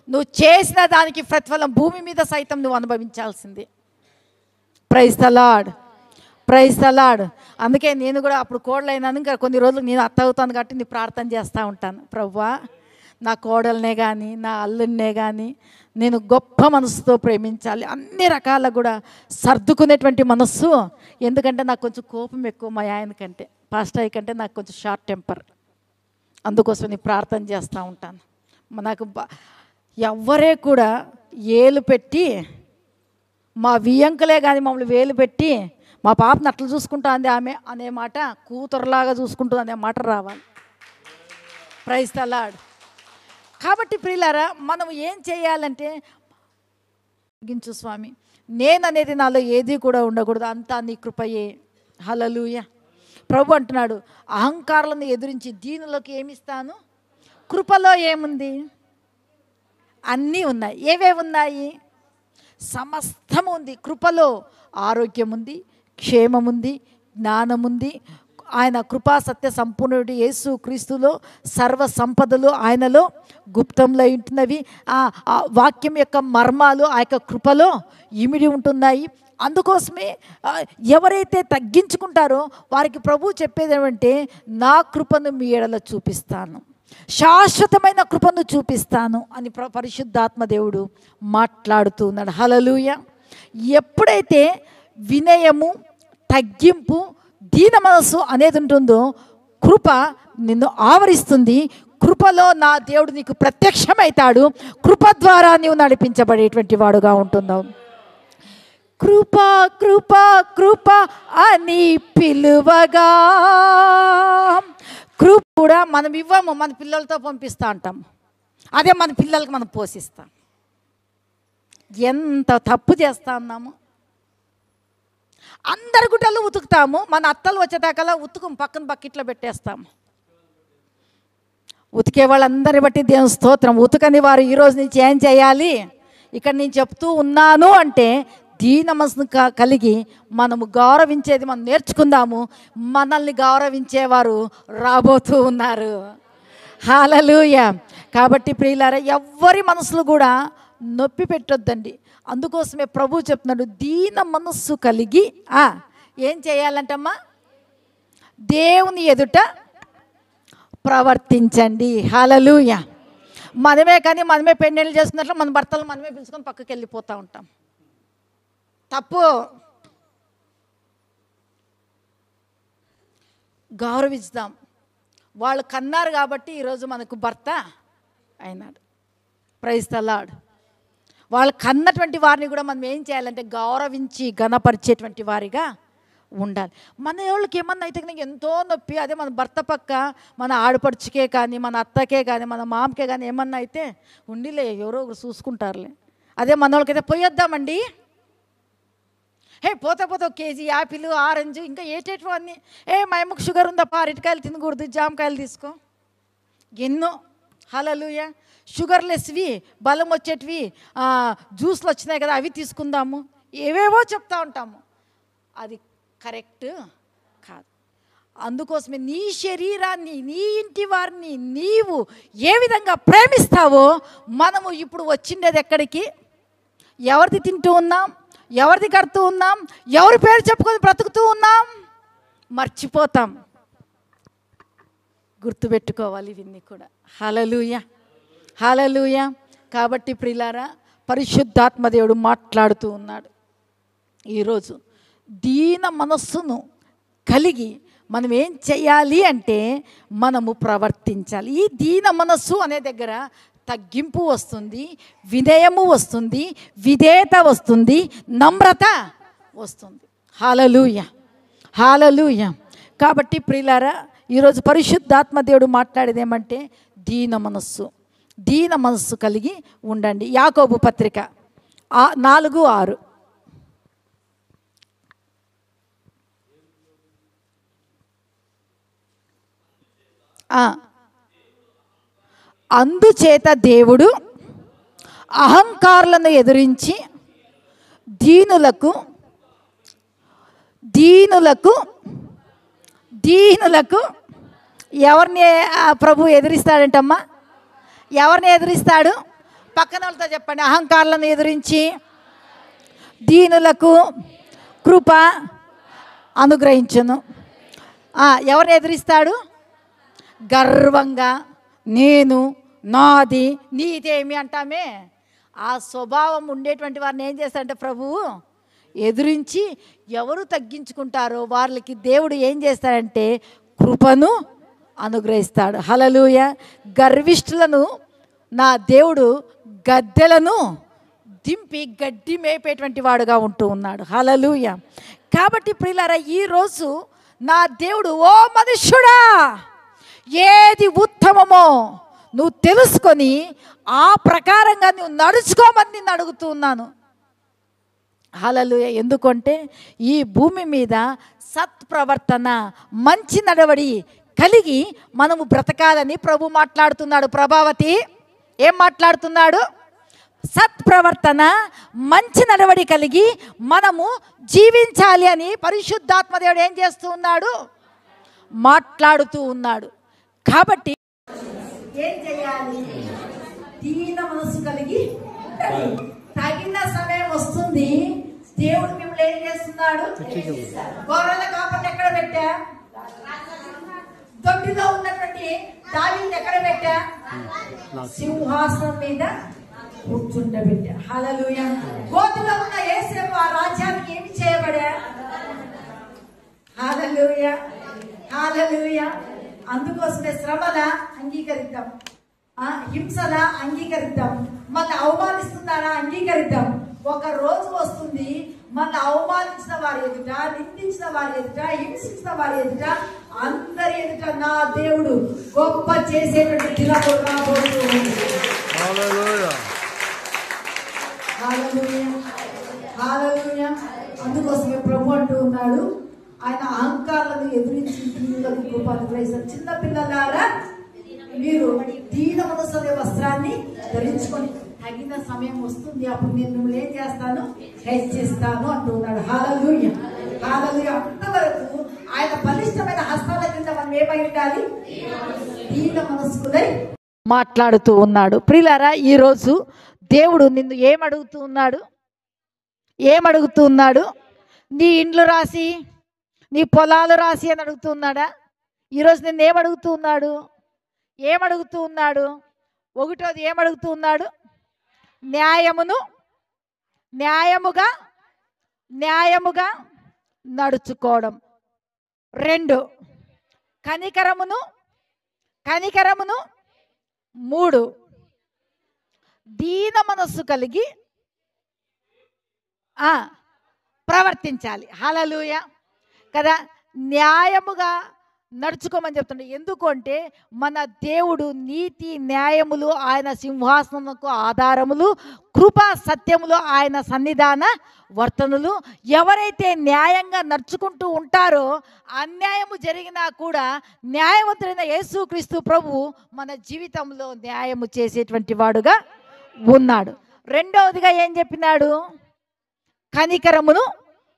నువ్వు చేసిన దానికి ప్రతిఫలం భూమి మీద సైతం నువ్వు అనుభవించాల్సింది. Praise the lord, praise the lord. అందుకే నేను కూడా అప్పుడు కోడలైనాను, ఇంకా కొన్ని రోజులు నేను అత్త అవుతాను కాబట్టి నేను ప్రార్థన చేస్తూ ఉంటాను. ప్రభువా, నా కోడలనే కానీ నా అల్లుడినే కానీ నేను గొప్ప మనసుతో ప్రేమించాలి, అన్ని రకాల కూడా సర్దుకునేటువంటి మనస్సు. ఎందుకంటే నాకు కొంచెం కోపం ఎక్కువ మా ఆయన కంటే, పాస్టర్ కంటే నాకు కొంచెం షార్ట్ టెంపర్. అందుకోసం నేను ప్రార్థన చేస్తూ ఉంటాను. నాకు ఎవ్వరే కూడా ఏలు పెట్టి, మా వియ్యంకులే కానీ మమ్మల్ని వేలు పెట్టి మా పాపను అట్లా చూసుకుంటుంది ఆమె అనే మాట, కూతురులాగా చూసుకుంటుంది అనే మాట రావాలి. Praise the Lord. కాబట్టి ప్రియులారా, మనం ఏం చేయాలంటే, గించు స్వామి, నేననేది నాలో ఏది కూడా ఉండకూడదు, అంతా నీ కృపయే. హల్లెలూయా. ప్రభు అంటున్నాడు, అహంకారాలను ఎదిరించి దీనులకు ఏమిస్తాను, కృపలో ఏముంది, అన్నీ ఉన్నాయి. ఏవేవి ఉన్నాయి? సమస్తము ఉంది. కృపలో ఆరోగ్యం ఉంది, క్షేమం ఉంది, జ్ఞానం ఉంది. ఆయన కృపా సత్య సంపూర్ణుడు యేసు క్రీస్తులో సర్వ సంపదలు ఆయనలో గుప్తంలో ఉంటున్నవి. ఆ వాక్యం యొక్క మర్మాలు ఆ యొక్క కృపలో ఇమిడి ఉంటున్నాయి. అందుకోసమే ఎవరైతే తగ్గించుకుంటారో వారికి ప్రభు చెప్పేది ఏమంటే, నా కృపను మీ ఎడల చూపిస్తాను, శాశ్వతమైన కృపను చూపిస్తాను అని పరిశుద్ధాత్మ దేవుడు మాట్లాడుతూ ఉన్నాడు. హల్లెలూయా. ఎప్పుడైతే వినయము, తగ్గింపు, దీన మనస్సు అనేది ఉంటుందో కృప నిన్ను ఆవరిస్తుంది. కృపలో నా దేవుడు నీకు ప్రత్యక్షమవుతాడు. కృప ద్వారా నీవు నడిపించబడేటువంటి వాడుగా ఉంటున్నావు. కృప కృప కృప అని పిలువగా, కృప కూడా మనం ఇవ్వము, మన పిల్లలతో పంపిస్తూ ఉంటాం, అదే మన పిల్లలకి మనం పోషిస్తాం. ఎంత తప్పు చేస్తా ఉన్నాము. అందరి గుడ్డలు ఉతుకుతాము, మన అత్తలు వచ్చేదాకా ఉతుకం, పక్కన బకెట్లో పెట్టేస్తాము. ఉతికే వాళ్ళందరిని బట్టి దేవుని స్తోత్రం. ఉతకని వారు ఈరోజు నుంచి ఏం చేయాలి? ఇక్కడ నేను చెప్తూ ఉన్నాను అంటే దీన మనసును కలిగి మనము గౌరవించేది మనం నేర్చుకుందాము. మనల్ని గౌరవించేవారు రాబోతూ ఉన్నారు. హల్లెలూయా. కాబట్టి ప్రియులారా, ఎవ్వరి మనసులు కూడా నొప్పి పెట్టొద్దండి. అందుకోసమే ప్రభు చెప్తున్నాడు, దీన మనస్సు కలిగి ఏం చేయాలంటమ్మా? దేవుని ఎదుట ప్రవర్తించండి. హల్లెలూయా. మనమే పెళ్ళిళ్ళు చేసుకున్నట్లు మన భర్తలు మనమే పిలుచుకొని పక్కకి వెళ్ళిపోతూ ఉంటాం. తప్పు. గౌరవిస్తాం. వాళ్ళు కన్నారు కాబట్టి ఈరోజు మనకు భర్త అయినాడు. Praise the Lord. వాళ్ళు కన్నటువంటి వారిని కూడా మనం ఏం చేయాలంటే గౌరవించి ఘనపరిచేటువంటి వారిగా ఉండాలి. మన వాళ్ళకి ఏమన్నా అయితే కనుక ఎంతో నొప్పి, అదే మన భర్త పక్క మన ఆడపడుచుకే కానీ మన అత్తకే కానీ మన మామకే కానీ ఏమన్నా అయితే ఉండిలే ఎవరో ఒకరు చూసుకుంటారులే. అదే మన వాళ్ళకైతే పోయొద్దామండి, పోతే ఒక కేజీ యాపిల్, ఆరెంజ్, ఇంకా ఏటేటివన్నీ, మా అమ్మకు షుగర్ ఉందప్ప అరటికాయలు తినకూడదు, జామకాయలు తీసుకో, ఎన్నో. హల్లెలూయా. షుగర్లెస్వి, బలం వచ్చేటివి జ్యూస్లు వచ్చినాయి కదా అవి తీసుకుందాము, ఏవేవో చెప్తా ఉంటాము. అది కరెక్ట్ కాదు. అందుకోసమే నీ శరీరాన్ని, నీ ఇంటి వారిని నీవు ఏ విధంగా ప్రేమిస్తావో, మనము ఇప్పుడు వచ్చిండేది ఎక్కడికి, ఎవరిది తింటూ ఉన్నాం, ఎవరిది కడుతూ ఉన్నాం, ఎవరి పేరు చెప్పుకొని బ్రతుకుతూ ఉన్నాం, మర్చిపోతాం. గుర్తుపెట్టుకోవాలి ఇవన్నీ కూడా. హల్లెలూయా, హల్లెలూయా. కాబట్టి ప్రియులారా, పరిశుద్ధాత్మ దేవుడు మాట్లాడుతూ ఉన్నాడు ఈరోజు. దీన మనస్సును కలిగి మనం ఏం చేయాలి అంటే మనము ప్రవర్తించాలి. ఈ దీన మనస్సు అనే దగ్గర తగ్గింపు వస్తుంది, వినయము వస్తుంది, విధేయత వస్తుంది, నమ్రత వస్తుంది. హల్లెలూయా, హల్లెలూయా. కాబట్టి ప్రియులారా, ఈరోజు పరిశుద్ధాత్మ దేవుడు మాట్లాడేది ఏమంటే దీన మనస్సు కలిగి ఉండండి. యాకోబు పత్రిక 4:6. అందుచేత దేవుడు అహంకారులను ఎదిరించి దీనులకు ఎవరిని ప్రభు ఎదిరిస్తాడంటమ్మా? ఎవరిని ఎదిరిస్తాడు? పక్కన వాళ్ళతో చెప్పండి. అహంకారులను ఎదిరించి దీనులకు కృప అనుగ్రహించును. ఎవరిని ఎదిరిస్తాడు? గర్వంగా నేను, నాది, నీదేమి అంటామే, ఆ స్వభావం ఉండేటువంటి వారిని ఏం చేస్తాడంటే ప్రభువు ఎదిరించి, ఎవరు తగ్గించుకుంటారో వాళ్ళకి దేవుడు ఏం చేస్తాడంటే కృపను అనుగ్రహిస్తాడు. హల్లెలూయా. గర్విష్ఠులను నా దేవుడు గద్దెలను దింపి గడ్డి మేపేటువంటి వాడుగా ఉంటూ ఉన్నాడు. హల్లెలూయా. కాబట్టి ప్రియులారా, ఈరోజు నా దేవుడు, ఓ మనుష్యుడా, ఏది ఉత్తమమో నువ్వు తెలుసుకొని ఆ ప్రకారంగా నువ్వు నడుచుకోమని నిన్ను అడుగుతూ ఉన్నాను. హల్లెలూయా. ఎందుకంటే ఈ భూమి మీద సత్ప్రవర్తన, మంచి నడవడి కలిగి మనము బ్రతకాలని ప్రభు మాట్లాడుతున్నాడు. ప్రభావతి ఏం మాట్లాడుతున్నాడు? సత్ప్రవర్తన, మంచి నడవడి కలిగి మనము జీవించాలి అని పరిశుద్ధాత్మ దేవుడు ఏం చేస్తూ ఉన్నాడు? మాట్లాడుతూ ఉన్నాడు. కాబట్టి ఏం చేయాలి? దీన మనసు కలిగి తగిన సమయం వస్తుంది. దేవుడు మిమ్మల్ని ఏం చేస్తున్నాడు? గొర్రెల కాపరిని ఎక్కడ పెట్టా? దొడ్డిలో ఉన్నటువంటి దావీదుని ఎక్కడ పెట్టా? సింహాసనం మీద కూర్చుండబెట్టా. హల్లెలూయా. గోతిలో ఉన్న యేసేపు ఆ రాజ్యానికి ఏమి చేయబడా? హల్లెలూయా, హల్లెలూయా. అందుకోసమే శ్రమల అంగీకరిద్దాం, హింసల అంగీకరిద్దాం, మన అవమానిస్తున్నారా అంగీకరిద్దాం. ఒక రోజు వస్తుంది మన అవమానించిన వారి ఎదుట, నిందించిన వారి ఎదుట, హింసించిన వారి ఎదుట, అందరి ఎదుట నా దేవుడు గొప్ప చేసేటువంటి దినాలు రాబోతుంది. హల్లెలూయా, హల్లెలూయా. అందుకోసమే ప్రభు అంటూ ఉన్నాడు, ఆయన అహంకారాలను ఎదిరించి దీనులకు కృప అనుగ్రహిస్తారు. చిన్న పిల్లలారా, మీరు దీన మనసు అనే వస్త్రాన్ని ధరించుకొని తగిన సమయం వస్తుంది, అప్పుడు నేను మిమ్మల్ని ఏం చేస్తాను? హెచ్చిస్తాను అంటున్నాడు. హల్లెలూయా, హల్లెలూయా. అంతవరకు ఆయన బలిష్టమైన హస్తాల కింద మనం ఏమై ఉండాలి? దీన మనస్కులై మాట్లాడుతూ ఉన్నాడు. ప్రియులారా, ఈరోజు దేవుడు నిన్ను ఏమడుగుతూ ఉన్నాడు? నీ ఇండ్లు రాసి, నీ పొలాలు రాసి అని అడుగుతున్నాడా? ఈరోజు నిన్ను ఏమడుగుతూ ఉన్నాడు? ఏమడుగుతూ ఉన్నాడు? ఒకటోది ఏమడుగుతూ ఉన్నాడు? న్యాయముగా నడుచుకోవడం. 2 కనికరమును. 3 దీన మనస్సు కలిగి ప్రవర్తించాలి. హల్లెలూయా కదా. న్యాయముగా నడుచుకోమని చెప్తుండే. ఎందుకు అంటే మన దేవుడు నీతి న్యాయములు ఆయన సింహాసనముకు ఆధారములు, కృపా సత్యములు ఆయన సన్నిధాన వర్తనులు. ఎవరైతే న్యాయంగా నడుచుకుంటూ ఉంటారో అన్యాయము జరిగినా కూడా న్యాయవంతుడైన యేసుక్రీస్తు ప్రభు మన జీవితంలో న్యాయము చేసేటువంటి వాడుగా ఉన్నాడు. రెండవదిగా ఏం చెప్పినాడు? కనికరమును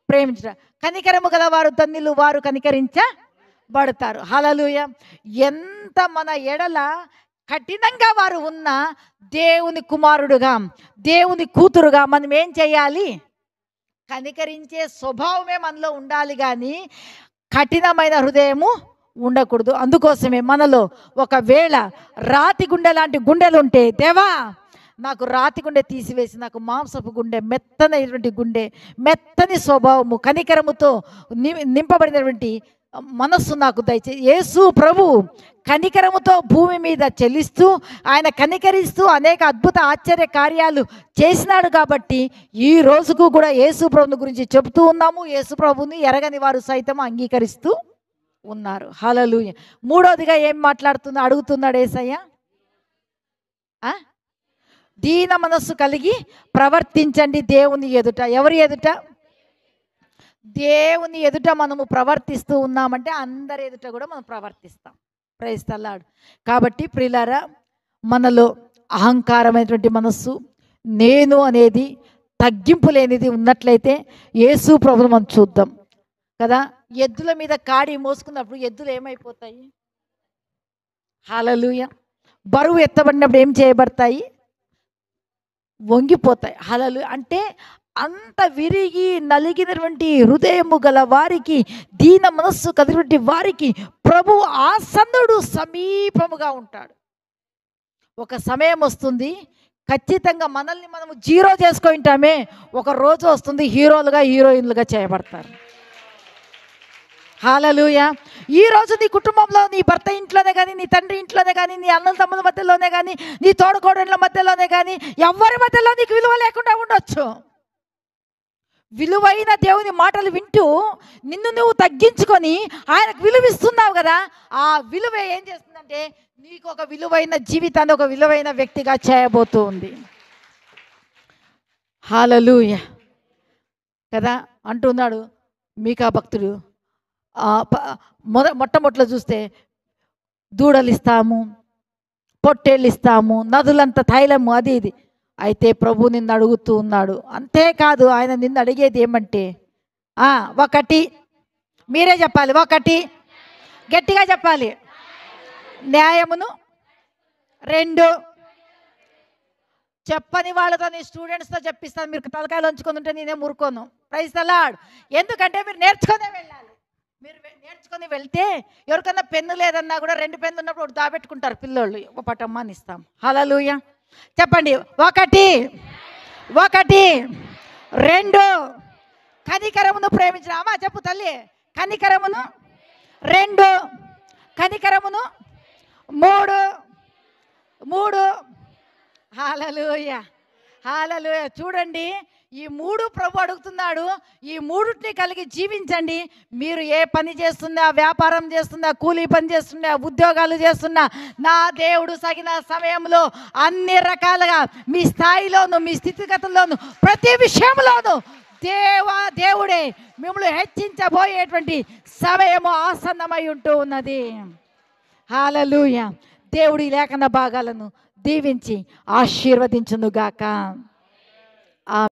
ప్రేమించడం. కనికరము గల వారు ధన్యులు, వారు కనికరించబడతారు. హల్లెలూయా. ఎంత మన ఎడల కఠినంగా వారు ఉన్నా దేవుని కుమారుడుగా, దేవుని కూతురుగా మనం ఏం చేయాలి? కనికరించే స్వభావమే మనలో ఉండాలి, కానీ కఠినమైన హృదయము ఉండకూడదు. అందుకోసమే మనలో ఒకవేళ రాతి గుండె లాంటి గుండెలు ఉంటే, దేవా నాకు రాతి గుండె తీసివేసి నాకు మాంసపు గుండె, మెత్తనైనటువంటి గుండె, మెత్తని స్వభావము, కనికరముతో నింపబడినటువంటి మనస్సు నాకు దయచేసి. యేసు ప్రభు కనికరముతో భూమి మీద చెల్లిస్తూ, ఆయన కనికరిస్తూ అనేక అద్భుత ఆశ్చర్య కార్యాలు చేసినాడు. కాబట్టి ఈ రోజుకు కూడా యేసు ప్రభుని గురించి చెబుతూ ఉన్నాము. యేసు ప్రభుని ఎరగని వారు సైతం అంగీకరిస్తూ ఉన్నారు. హల్లెలూయా. మూడోదిగా ఏం అడుగుతున్నాడు యేసయ్య? దీన మనస్సు కలిగి ప్రవర్తించండి దేవుని ఎదుట. ఎవరి ఎదుట? దేవుని ఎదుట మనము ప్రవర్తిస్తూ ఉన్నామంటే అందరి ఎదుట కూడా మనం ప్రవర్తిస్తాం. Praise the Lord. కాబట్టి ప్రియులారా, మనలో అహంకారమైనటువంటి మనస్సు, నేను అనేది తగ్గింపు లేనిది ఉన్నట్లయితే యేసు ప్రభువును మనం చూద్దాం కదా. ఎద్దుల మీద కాడి మోసుకున్నప్పుడు ఎద్దులు ఏమైపోతాయి? హల్లెలూయా. బరువు ఎత్తబడినప్పుడు ఏం చేయబడతాయి? వంగిపోతాయి. హల్లెలూయా. అంటే అంత విరిగి నలిగినటువంటి హృదయము గల వారికి, దీన మనస్సు కలిగినటువంటి వారికి ప్రభు ఆసన్నుడు, సమీపముగా ఉంటాడు. ఒక సమయం వస్తుంది, ఖచ్చితంగా మనల్ని మనము జీరో చేసుకుంటామే. ఒక రోజు వస్తుంది, హీరోలుగా హీరోయిన్లుగా చేయబడతారు. హల్లెలూయా. ఈరోజు నీ కుటుంబంలో, నీ భర్త ఇంట్లోనే కానీ, నీ తండ్రి ఇంట్లోనే కానీ, నీ అన్నల తమ్ముల మధ్యలోనే కానీ, నీ తోడుకోడళ్ళ మధ్యలోనే కానీ, ఎవరి మధ్యలో నీకు విలువ లేకుండా ఉండొచ్చు. విలువైన దేవుని మాటలు వింటూ నిన్ను నువ్వు తగ్గించుకొని ఆయనకు విలువిస్తున్నావు కదా. ఆ విలువ ఏం చేస్తుందంటే నీకు ఒక విలువైన జీవితాన్ని, ఒక విలువైన వ్యక్తిగా చేయబోతూ ఉంది. హల్లెలూయా కదా. అంటున్నాడు మీకా భక్తుడు, మొట్టమొదటిలో చూస్తే దూడలు ఇస్తాము, పొట్టేళ్ళు ఇస్తాము, నదులంత తైలము, అది ఇది. అయితే ప్రభు నిన్ను అడుగుతూ ఉన్నాడు. అంతేకాదు, ఆయన నిన్ను అడిగేది ఏమంటే ఒకటి, మీరే చెప్పాలి, ఒకటి గట్టిగా చెప్పాలి, న్యాయమును. 2 చెప్పని వాళ్ళతో, నీ స్టూడెంట్స్తో చెప్పిస్తాను. మీరు తలకాయలు ఉంచుకొని ఉంటే నేనే ఊరుకోను. Praise the Lord. ఎందుకంటే మీరు నేర్చుకునే వెళ్ళాలి. మీరు నేర్చుకొని వెళ్తే ఎవరికన్నా పెన్ను లేదన్నా కూడా 2 పెన్ను ఉన్నప్పుడు ఒకటి దాబెట్టుకుంటారు పిల్లోళ్ళు. ఒక పటమ్మా అని ఇస్తాం. హల్లెలూయా. చెప్పండి. 1 2 కనికరమును ప్రేమించిన. అమ్మా చెప్పు తల్లి. కనికరమును 2, కనికరమును 3. హల్లెలూయా. హల్లెలూయా. చూడండి, ఈ 3 ప్రభు అడుగుతున్నాడు. ఈ 3ని కలిగి జీవించండి. మీరు ఏ పని చేస్తున్నా, వ్యాపారం చేస్తున్నా, కూలీ పని చేస్తున్నా, ఉద్యోగాలు చేస్తున్నా, నా దేవుడు తగిన సమయంలో అన్ని రకాలుగా మీ స్థాయిలోను, మీ స్థితిగతుల్లోను, ప్రతి విషయంలోనూ దేవుడే మిమ్మల్ని హెచ్చించబోయేటువంటి సమయము ఆసన్నమై ఉంటూ ఉన్నది. హల్లెలూయా. దేవుడి లేఖన భాగాలను దీవించి ఆశీర్వదించునుగాక.